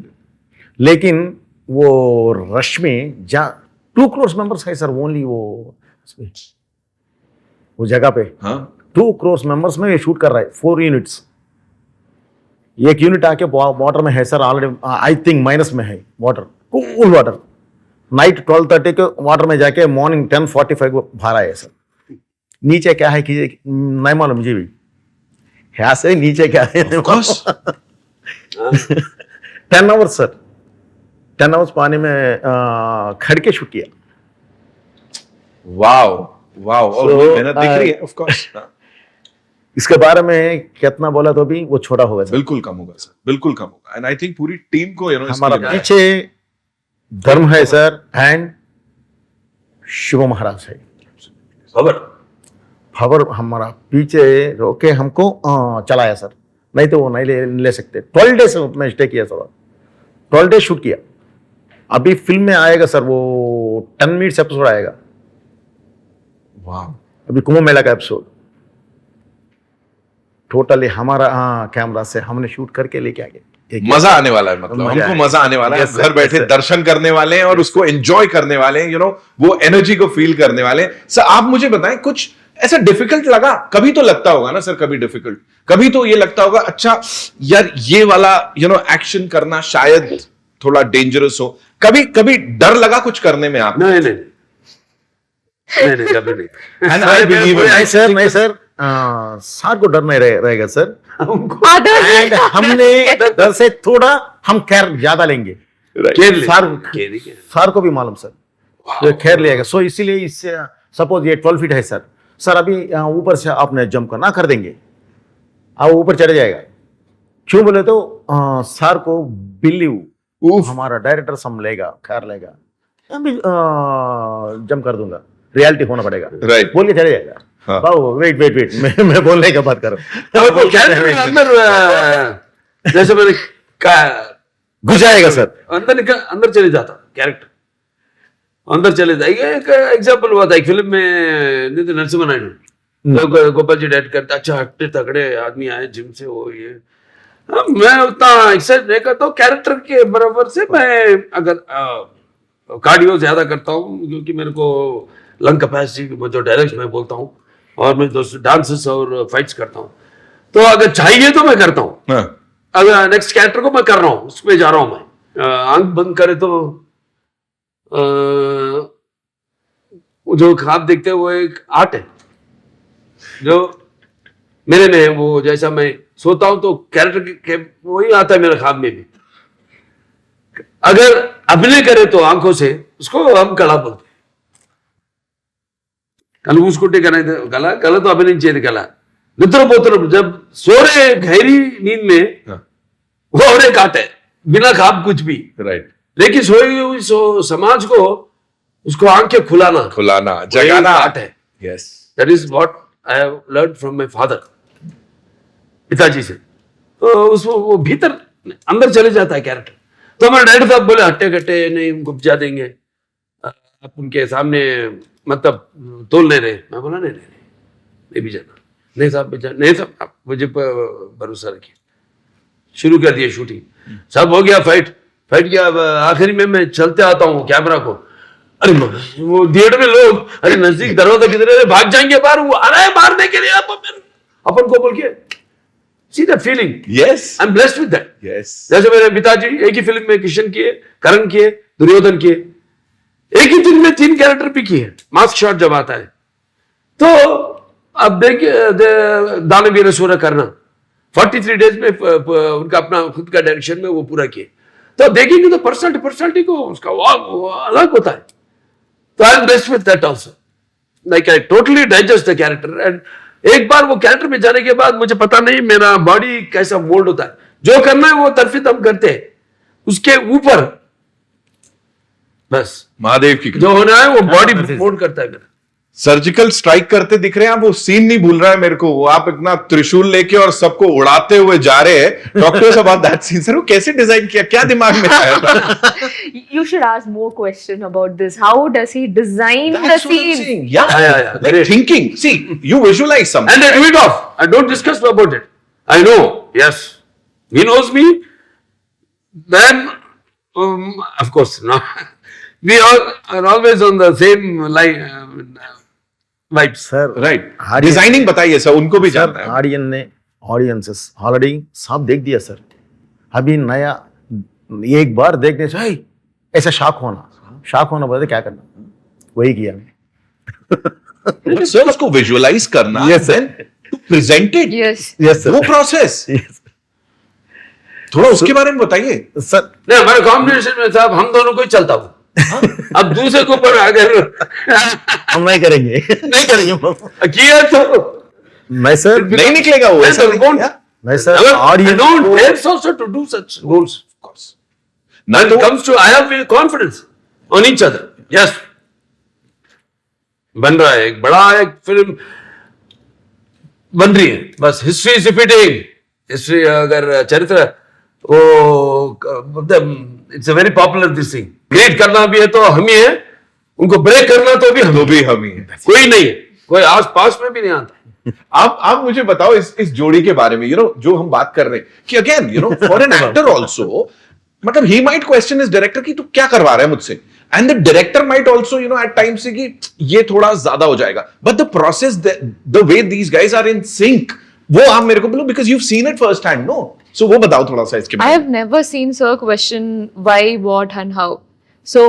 लेकिन वो रश में 2 करोड़ मेंबर्स है सर, ओनली वो जगह पे हाँ। 2 करोड़ मेंबर्स में ये शूट कर रहा है। 4 यूनिट्स, एक यूनिट आके वाटर में है sir already, I think minus में है वाटर, कूल वाटर। नाइट 12:30 के वाटर में जाके मॉर्निंग 10:45 को बाहर आए सर। नीचे क्या है कि नहीं मालूम मुझे भी, यहाँ से नीचे क्या है। 10 आवर्स सर, 10 आवर्स पानी में खड़ के शूट किया। वाओ और So, मेहनत दिख रही है, ऑफ कोर्स। इसके बारे में कितना बोला तो भी वो छोटा होगा सर। बिल्कुल कम होगा सर, बिल्कुल कम होगा। एंड आई थिंक पूरी टीम को हमारा पीछे धर्म है सर एंड शिव महाराज है। खबर हमारा पीछे रोके हमको चलाया सर, नहीं तो वो नहीं ले सकते। 12 डेज में स्टे किया सर, 12 डेज शूट किया। अभी फिल्म में आएगा सर वो 10 मिनट्स एपिसोड आएगा। वाह, अभी कुंभ मेला का एपिसोड टोटली हमारा कैमरा से हमने शूट करके लेके आ गए। मजा आने वाला है, मतलब मजा हमको आएगा। मजा आने वाला है। Yes, sir, घर बैठे yes, sir. दर्शन करने वाले हैं और उसको एंजॉय करने वाले हैं, वो एनर्जी को फील करने वाले हैं। सर आप मुझे बताएं, कुछ ऐसा डिफिकल्ट लगा? कभी तो लगता होगा ना सर, कभी डिफिकल्ट, कभी तो ये लगता होगा अच्छा यार ये वाला एक्शन करना शायद थोड़ा डेंजरस हो। कभी डर लगा कुछ करने में आप? नहीं कभी नहीं। And I believe in नहीं सर, नहीं सर, सर को डर नहीं रहेगा सर। Others, हमने डर से थोड़ा हम खैर ज्यादा लेंगे। सर को भी मालूम सर, ये खैर लिएगा। सो इसीलिए इससे सपोज ये 12 फीट है सर अभी ऊपर से आपने जंप करना कर देंगे, आप ऊपर चढ़ जाएगा। क्यों बोले तो सर को बिलीव हमारा डायरेक्टर संभलेगा, खैर लेगा, अभी जंप कर दूंगा, रियलिटी होना पड़ेगा। Right. बोल के चले जाएगा। हाँ। बाबू वेट मैं बोलने का बात कर रहा हूँ। अंदर जैसे मैंने घुस जाएगा सर। अंदर चले जाता कैरेक्टर, अंदर चले जाएगा। एक एग्जांपल हुआ था एक फिल्म में, नितिन नरसिम्हा नायडू, गोपाल जी डायरेक्ट करते, अच्छा हट्टे तगड़े आदमी आए जिम से, वो ये मैं उतना एक्सरसाइज नहीं करता हूँ कैरेक्टर के बराबर से। मैं अगर कार्डियो ज्यादा करता हूँ क्योंकि मेरे को लंग कैपेसिटी जो डायरेक्ट मैं बोलता हूँ, और मैं डांसेस और फाइट्स करता हूँ। तो अगर चाहिए तो मैं करता हूँ, अगर नेक्स्ट कैरेक्टर को मैं कर रहा हूँ, उसमें जा रहा हूँ मैं, आंख बंद करे तो जो ख्वाब देखते हैं वो एक आर्ट है जो मेरे में है। वो जैसा मैं सोता हूं तो कैरेक्टर के वही आता है मेरे ख्वाब में भी। अगर अभिनय करे तो आंखों से, उसको हम कला बोलते हैं। कल उसको गला तो अभिनय चाहिए कला, निद्रपोत्र जब सो रहे गहरी नींद में हाँ। वो और एक आर्ट है, बिना खाब कुछ भी, राइट, लेकिन सोई हुई समाज को उसको आंखें खुलाना जगाना आर्ट है. Yes. That is what I have learned from my father, पिताजी से. तो उसको वो भीतर अंदर चले जाता है कैरेक्टर. तो हमारे डैडी साहब बोले हट्टे कट्टे नहीं, उनको उपजा देंगे, आप उनके सामने मतलब तोल ले रहे. मैं बोला नहीं भी जाना. नहीं साहब नहीं साहब, आप मुझे भरोसा रखिए. शुरू कर दिया शूटिंग. सब हो गया, फाइट किया. अब आखिरी में मैं चलते आता हूँ कैमरा को. अरे वो थिएटर में लोग, अरे नजदीक दरवाजा किधर है, भाग जाएंगे बाहर, वो आ रहा है मारने के लिए अपन को बोल के. See that feeling. Yes. I am blessed with that. Yes. जैसे मेरे पिताजी एक ही फिल्म में किशन किए, करण किए, दुर्योधन किए, एक ही दिन में 3 कैरेक्टर भी किए. मास्क शॉट जब आता है तो अब देखिए दानवीर सूर्य करना 43 डेज में उनका अपना खुद का डायरेक्शन में वो पूरा किए. तो देखेंगे तो पर्सनालिटी को उसका वो अलग होता है. तो I am best with that also. Like I totally digest the character. And एक बार वो कैरेक्टर में जाने के बाद मुझे पता नहीं मेरा बॉडी कैसा मोल्ड होता है. जो करना है वो तरफित हम करते हैं, उसके ऊपर बस महादेव की जो होना है वो बॉडी मोल्ड करता है मेरा. सर्जिकल स्ट्राइक करते दिख रहे हैं आप. वो सीन नहीं भूल रहा है मेरे को. वो आप इतना त्रिशूल लेके और सबको उड़ाते हुए जा रहे हैं. Talk to us about that scene. Sir वो कैसे डिजाइन किया, क्या दिमाग में आया था? You should ask more question about this. How does he design the That's what I'm scene? saying. Yeah. Yeah. Like Great. thinking. See, you visualize something. And I do it off. I don't discuss about it. I know. Yes. He knows me. Then, of course, no. We all are always on the same line. Vibes. Sir Right. Audience- designing बताइए sir, उनको भी sir जानना है. Audiences already सब देख दिया sir. अभी नया एक बार देखने से "हे, ऐसा शॉक होना बोलते क्या करना, वही किया मैं. सर उसको विजुअलाइज करना, Yes, sir. then to present it. Yes. Yes वो प्रोसेस थोड़ा उसके बारे में बताइए. सर. नहीं, हमारे कॉम्बिनेशन में साहब हम दोनों को ही चलता हूँ. अब दूसरे के ऊपर अगर हम नहीं करेंगे किया तो मैं सर नहीं निकलेगा वो ऐसा. I don't- मैं sir I audience don't dare also to do such roles. Of course. ना When तो it comes to, I have confidence on each other. Yes. बन रहा है एक बड़ा एक फिल्म बन रही है. बस हिस्ट्री इज रिपीटिंग. हिस्ट्री अगर चरित्र वो it's a very popular this thing. Create करना भी है तो हम ही है, उनको ब्रेक करना तो भी हम ही है. कोई नहीं है, कोई आस पास में भी नहीं आता. आप मुझे बताओ इस जोड़ी के बारे में. जो हम बात कर रहे हैं कि again for an actor also, मतलब he might question is director की तू क्या करवा रहा है मुझसे, and the director might also at times say कि ये थोड़ा ज्यादा हो जाएगा. But the process, the way these guys are in sync, वो आप मेरे को बोलो because you seen it first hand. No, so वो बताओ थोड़ा सा इसके I बारे में. have never seen Sir question why, what, and how. So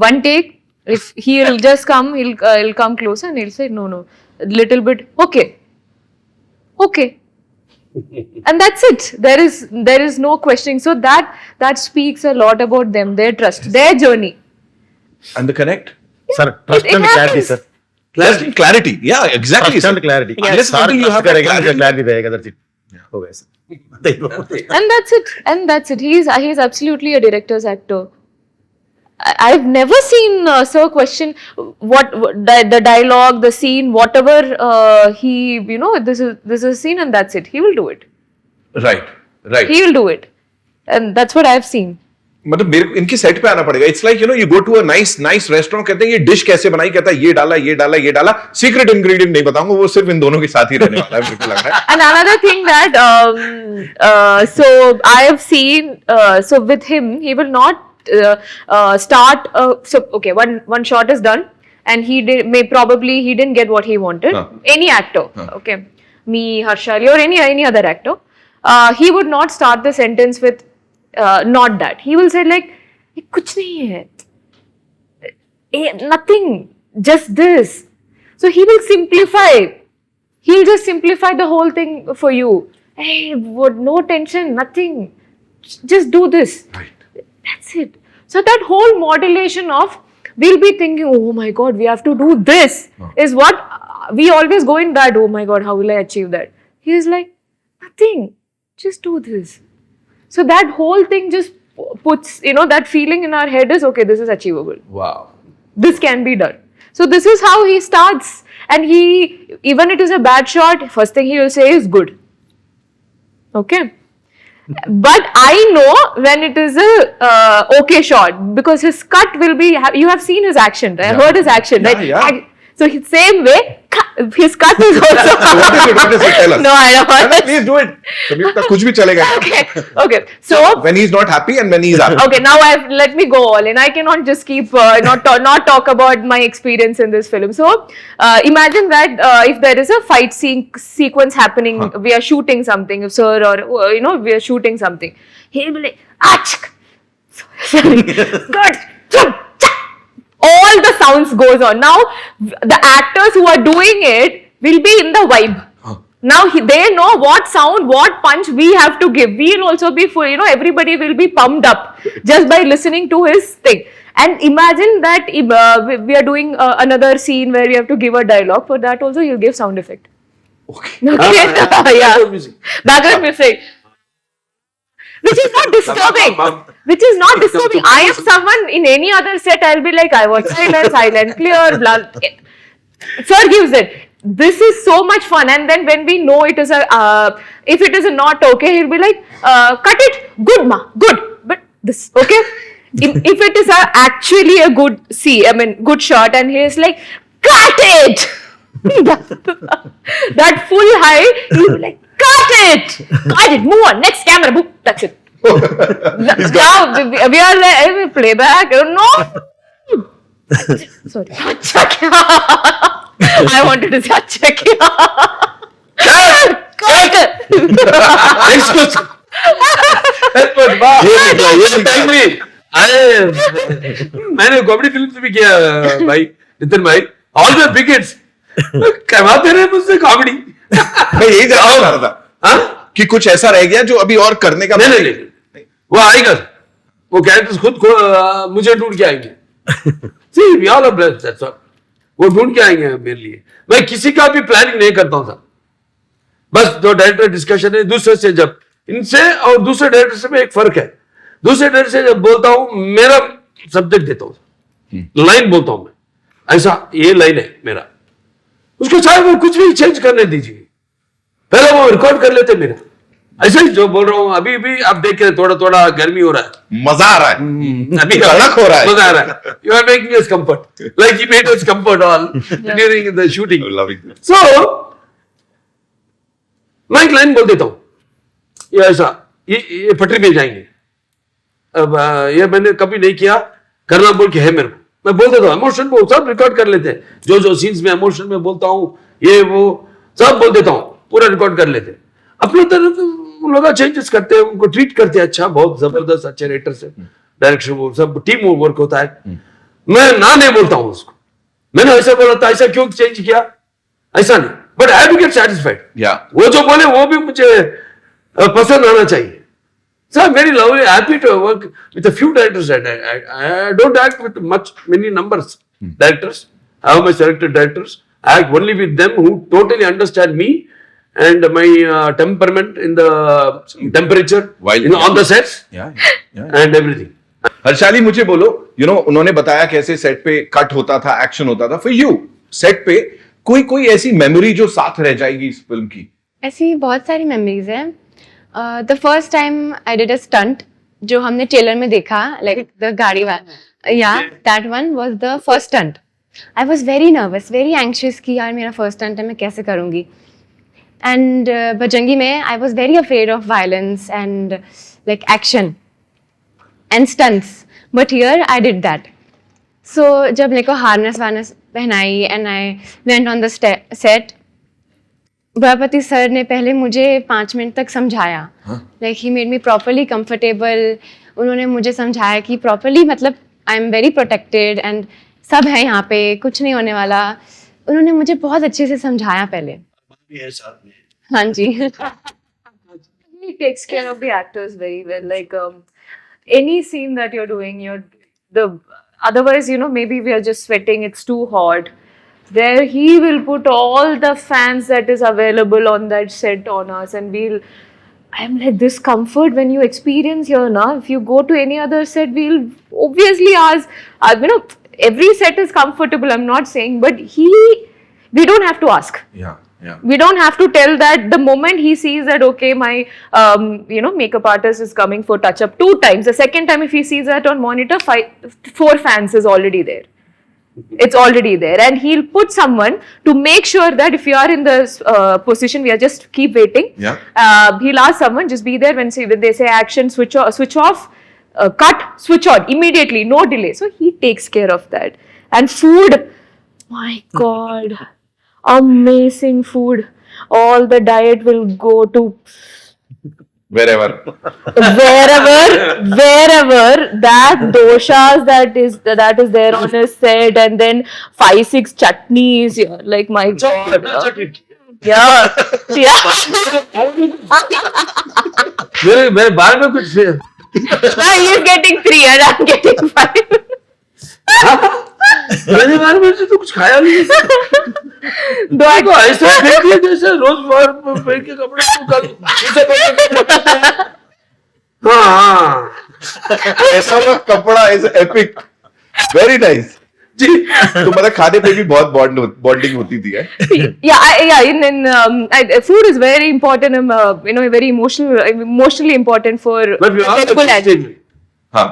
one take, if he'll just come, he'll come closer and he'll say no, a little bit, okay, and that's it. There is no questioning. So that speaks a lot about them, their trust, their journey. And the connect? Sir trust it and clarity happens. Sir. Clarity. Yeah, exactly. Trust and clarity. Unless until you have that clarity. Clarity रहेगा, that's it. हो गया sir. And that's it. He's absolutely a director's actor. I've never seen Sir question what the dialogue, the scene, whatever he this is a scene and that's it. He will do it. Right. He will do it, and that's what I've seen. मतलब मेरे को इनकी set पे आना पड़ेगा. It's like you go to a nice restaurant, कहते हैं ये डिश कैसे बनाई, कहता है ये डाला. सीक्रेट इंग्रेडिएंट नहीं बताऊंगा, वो सिर्फ इन दोनों के साथ ही रहने वाला है, मेरे को लग रहा है. And another thing that so I have seen so with him he will not start so okay, one shot is done and he didn't get what he wanted. Any actor, okay, me, Harshali, or any other actor, he would not start the sentence with not that. He will say like kuch nahi hai, nothing, just this. So he will simplify. He'll just simplify the whole thing for you. Hey, no tension, nothing. Just do this. Right. That's it. So that whole modulation of we'll be thinking, oh my God, we have to do this, is what we always go in that, oh my God, how will I achieve that? He is like, nothing, just do this. So that whole thing just puts, that feeling in our head is, okay, this is achievable. Wow. This can be done. So this is how he starts. And even it is a bad shot, first thing he will say is good. Okay. But I know when it is a okay shot, because his cut will be, you have seen his action, right? I heard his action, right? Yeah. So same way, his cut is also. What is it? Tell us. No, I don't want to. Please do it. Samyukta, kuch bhi chalega. Okay. So When he's not happy and when he's happy. okay, now let me go all in. I cannot just keep not talk about my experience in this film. So imagine that if there is a fight sequence happening, we are shooting something, sir, or we are shooting something. He'll be like, achk, sorry, good, all the sounds goes on. Now the actors who are doing it will be in the vibe. Now they know what sound, what punch we have to give. We'll also be full, everybody will be pumped up just by listening to his thing. And imagine that we are doing another scene where we have to give a dialogue. For that also you'll give sound effect. Okay. Yeah. Background music. Which is not disturbing. Which is not disturbing. I am someone in any other set, I'll be like, I want silent, clear, blah. Sir gives it. This is so much fun. And then when we know it is if it is not okay, he'll be like, cut it, good ma, good. But this, okay? If it is actually a good shot, and he is like, cut it! that full high, he'll be like, cut it, move on, next camera, book, that's it. Now we are like, playback, no. Sorry. अच्छा क्या? I wanted to say अच्छा क्या? Next question. ये time में मैंने comedy film भी किया भाई नितिन भाई, ऑल द बिगेट्स करवाते रहे मुझसे कॉमेडी। मैं यही जानना चाह रहा था कि कुछ ऐसा रह गया जो अभी और करने का नहीं, वो आएगा, वो कैरेक्टर्स खुद मुझे ढूंढ के आएंगे। See, we all are blessed, that's all. वो ढूंढ के आएंगे मेरे लिए। मैं किसी का भी प्लानिंग नहीं करता हूँ साहब, बस जो डायरेक्टर डिस्कशन है दूसरे से, जब इनसे और दूसरे डायरेक्टर से में एक फर्क है। दूसरे डायरेक्टर से जब बोलता हूँ मेरा सब्जेक्ट देता हूँ, लाइन बोलता हूँ मैं, ऐसा ये लाइन है मेरा, उसको चाहे वो कुछ भी चेंज करने दीजिए, पहले वो रिकॉर्ड कर लेते मेरा। ऐसे ही जो बोल रहा हूँ अभी भी आप देख रहे, थोड़ा थोड़ा गर्मी हो रहा है, मजा आ रहा है, अभी कड़क हो रहा है, मजा आ रहा है। You are making us comfort, like you made us comfort all during the shooting. So मैं एक लाइन बोल देता हूँ, ये ऐसा, ये पटरी पे जाएंगे, अब ये मैंने कभी नहीं किया, करना बोल के है मेरे को, मैं बोल देता हूँ, इमोशन वो सब रिकॉर्ड कर लेते हैं, जो सीन्स में इमोशन में बोलता हूँ ये वो सब बोल देता हूँ, पूरा रिकॉर्ड कर लेते हैं। अपनी तरफ उन लोग चेंजेस करते हैं, उनको ट्रीट करते हैं, अच्छा बहुत जबरदस्त अच्छे राइटर से, डायरेक्शन वो सब टीम वर्क होता है। मैं ना नहीं बोलता हूँ उसको, मैंने ऐसा बोला था, ऐसा क्यों चेंज किया, ऐसा नहीं, but I have to get satisfied. वो जो बोले वो भी मुझे पसंद आना चाहिए। So I'm very lovely, happy to work with a few directors. I don't act with many numbers directors. I have my selected directors. I act only with them who totally understand me and my temperament in the temperature, on the sets and everything. Harshali मुझे बोलो, उन्होंने बताया कैसे set पे cut होता था, action होता था। फॉर यू सेट पे कोई ऐसी मेमोरी जो साथ रह जाएगी इस फिल्म की? ऐसी बहुत सारी मेमोरीज हैं। The first time I did a stunt जो हमने ट्रेलर में देखा, लाइक द गाड़ी वाला, या that one was the first stunt. I was very nervous, very anxious कि यार मेरा फर्स्ट स्टंट है, मैं कैसे करूँगी। एंड बजरंगी में I was very afraid of violence and like action and stunts, but here I did that. So जब मेरे को हार्नेस वार्नेस पहनाई and I went on the set, Boyapati sir ने पहले मुझे 5 मिनट तक समझाया, like he made me properly comfortable. उन्होंने मुझे समझाया कि प्रॉपरली, मतलब I am very protected and सब है यहाँ पे, कुछ नहीं होने वाला। उन्होंने मुझे बहुत अच्छे से समझाया पहले। हाँ जी। He takes care of the actors very well. Like any scene that you're doing, otherwise, maybe we are just sweating, it's too hot. there he will put all the fans that is available on that set on us, and I'm like, this comfort when you experience here now, if you go to any other set, we'll obviously ask, every set is comfortable, I'm not saying, but we don't have to ask. Yeah. We don't have to tell that. The moment he sees that, okay, my makeup artist is coming for touch up 2 times, the second time if he sees that on monitor, 4 fans is already there. It's already there, and he'll put someone to make sure that if you are in this position, we are just keep waiting. Yeah. He'll ask someone, just be there when they say action, switch off, cut, switch on immediately, no delay. So he takes care of that. And food, my God, amazing food. All the diet will go to Wherever that doshas that is there on his set, and then 5-6 chutneys. Yeah, like my God. Yeah. मेरे बारे में कुछ Now he is getting 3 and I'm getting 5. मेरे बारे में से तो कुछ खाया नहीं Do I तो ऐसे फेंक दिया जैसे रोज फेंक के कपड़े को कल हाँ ऐसा वाला कपड़ा इज एपिक, वेरी नाइस जी। तो मतलब खाने पे भी बहुत बॉन्डिंग होती थी food is very important, very emotionally important for Telugu language. हाँ,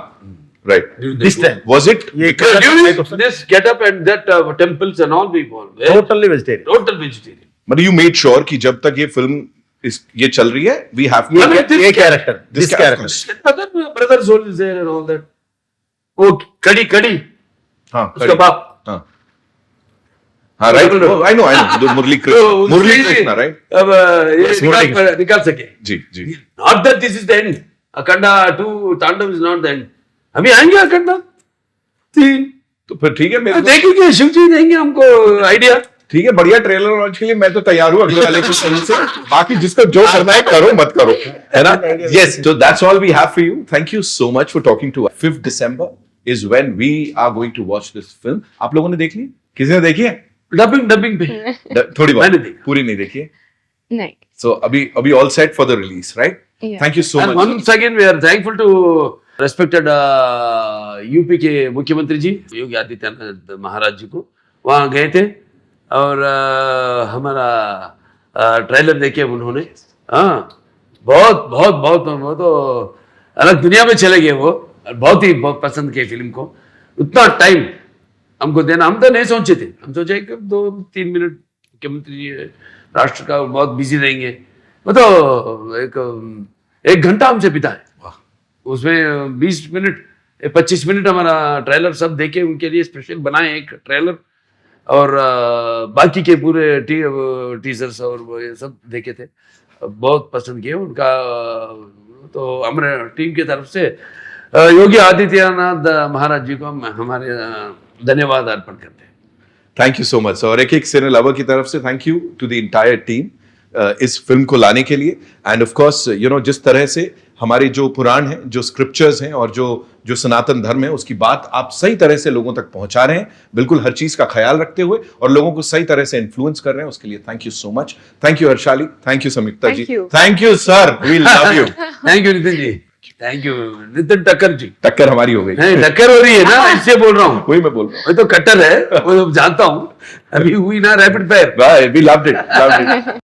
right. This time Was it? this get up and that temples and all people totally vegetarian. total vegetarian. मतलब you made sure कि जब तक ये film ये चल रही है, we have to ये character, this character. Brother soul is there and all that. वो कड़ी हाँ, उसका बाप हाँ, right. Oh, I know. जो मुरली कृष्णा, right? अब ये निकाल सके जी. Not that this is the end. Akhanda 2 Tandav is not the end. अभी आएंगे अखंडा 3 तो फिर ठीक है, मेरे देखेंगे शिव जी देंगे हमको आइडिया। ठीक है, बढ़िया ट्रेलर लॉन्च के लिए मैं तो तैयार हूँ अगले वाले के फिल्म से। बाकी जिसको जो करना है करो, मत करो, है ना? Yes, so that's all we have for you. Thank you so much for talking to us. 5th December is when we are going to watch this film. आप लोगों ने देख ली? किसी ने देखी है? डबिंग पे थोड़ी मैंने बहुत, देखी। पूरी नहीं देखी है? नहीं. So अभी all set for the release, right? Yeah. Thank you so And much. once again we are thankful to respected UP के मुख्यमंत्री जी योगी आदित्यनाथ महाराज जी को। वहाँ गए थे और हमारा ट्रेलर देखे उन्होंने। हाँ, बहुत वो तो अलग दुनिया में चले गए वो। बहुत पसंद किए फिल्म को। उतना टाइम हमको देना, हम तो नहीं सोचे थे। हम सोचे कि 2-3 मिनट मुख्यमंत्री जी राष्ट्र का बहुत बिजी रहेंगे। वो तो एक घंटा हमसे बिताए। उसमें 20 मिनट 25 मिनट हमारा ट्रेलर सब देखे, उनके लिए स्पेशल बनाए एक ट्रेलर, और बाकी के पूरे टीजर्स और वो ये सब देखे थे। बहुत पसंद किए उनका। तो हमारे टीम की तरफ से योगी आदित्यनाथ महाराज जी को हम हमारे धन्यवाद अर्पण करते हैं। Thank you so much. और एक सिने लवर की तरफ से thank you to the entire team इस फिल्म को लाने के लिए। एंड ऑफ कोर्स जिस तरह से हमारे जो पुराण हैं, जो स्क्रिप्चर्स हैं और जो सनातन धर्म है, उसकी बात आप सही तरह से लोगों तक पहुंचा रहे हैं, बिल्कुल हर चीज का ख्याल रखते हुए, और लोगों को सही तरह से इन्फ्लुएंस कर रहे हैं। उसके लिए thank you so much. Thank you Harshali, thank you Sanyukta ji, thank you sir, we love you. Thank you Nitin ji, thank you Nitin Takkar ji. टक्कर हमारी हो गई, टक्कर हो रही है ना, इससे बोल रहा हूँ। वही मैं बोल रहा हूँ, वो तो कट्टर है, वो जानता हूँ। अभी हुई ना rapid fire, we loved it.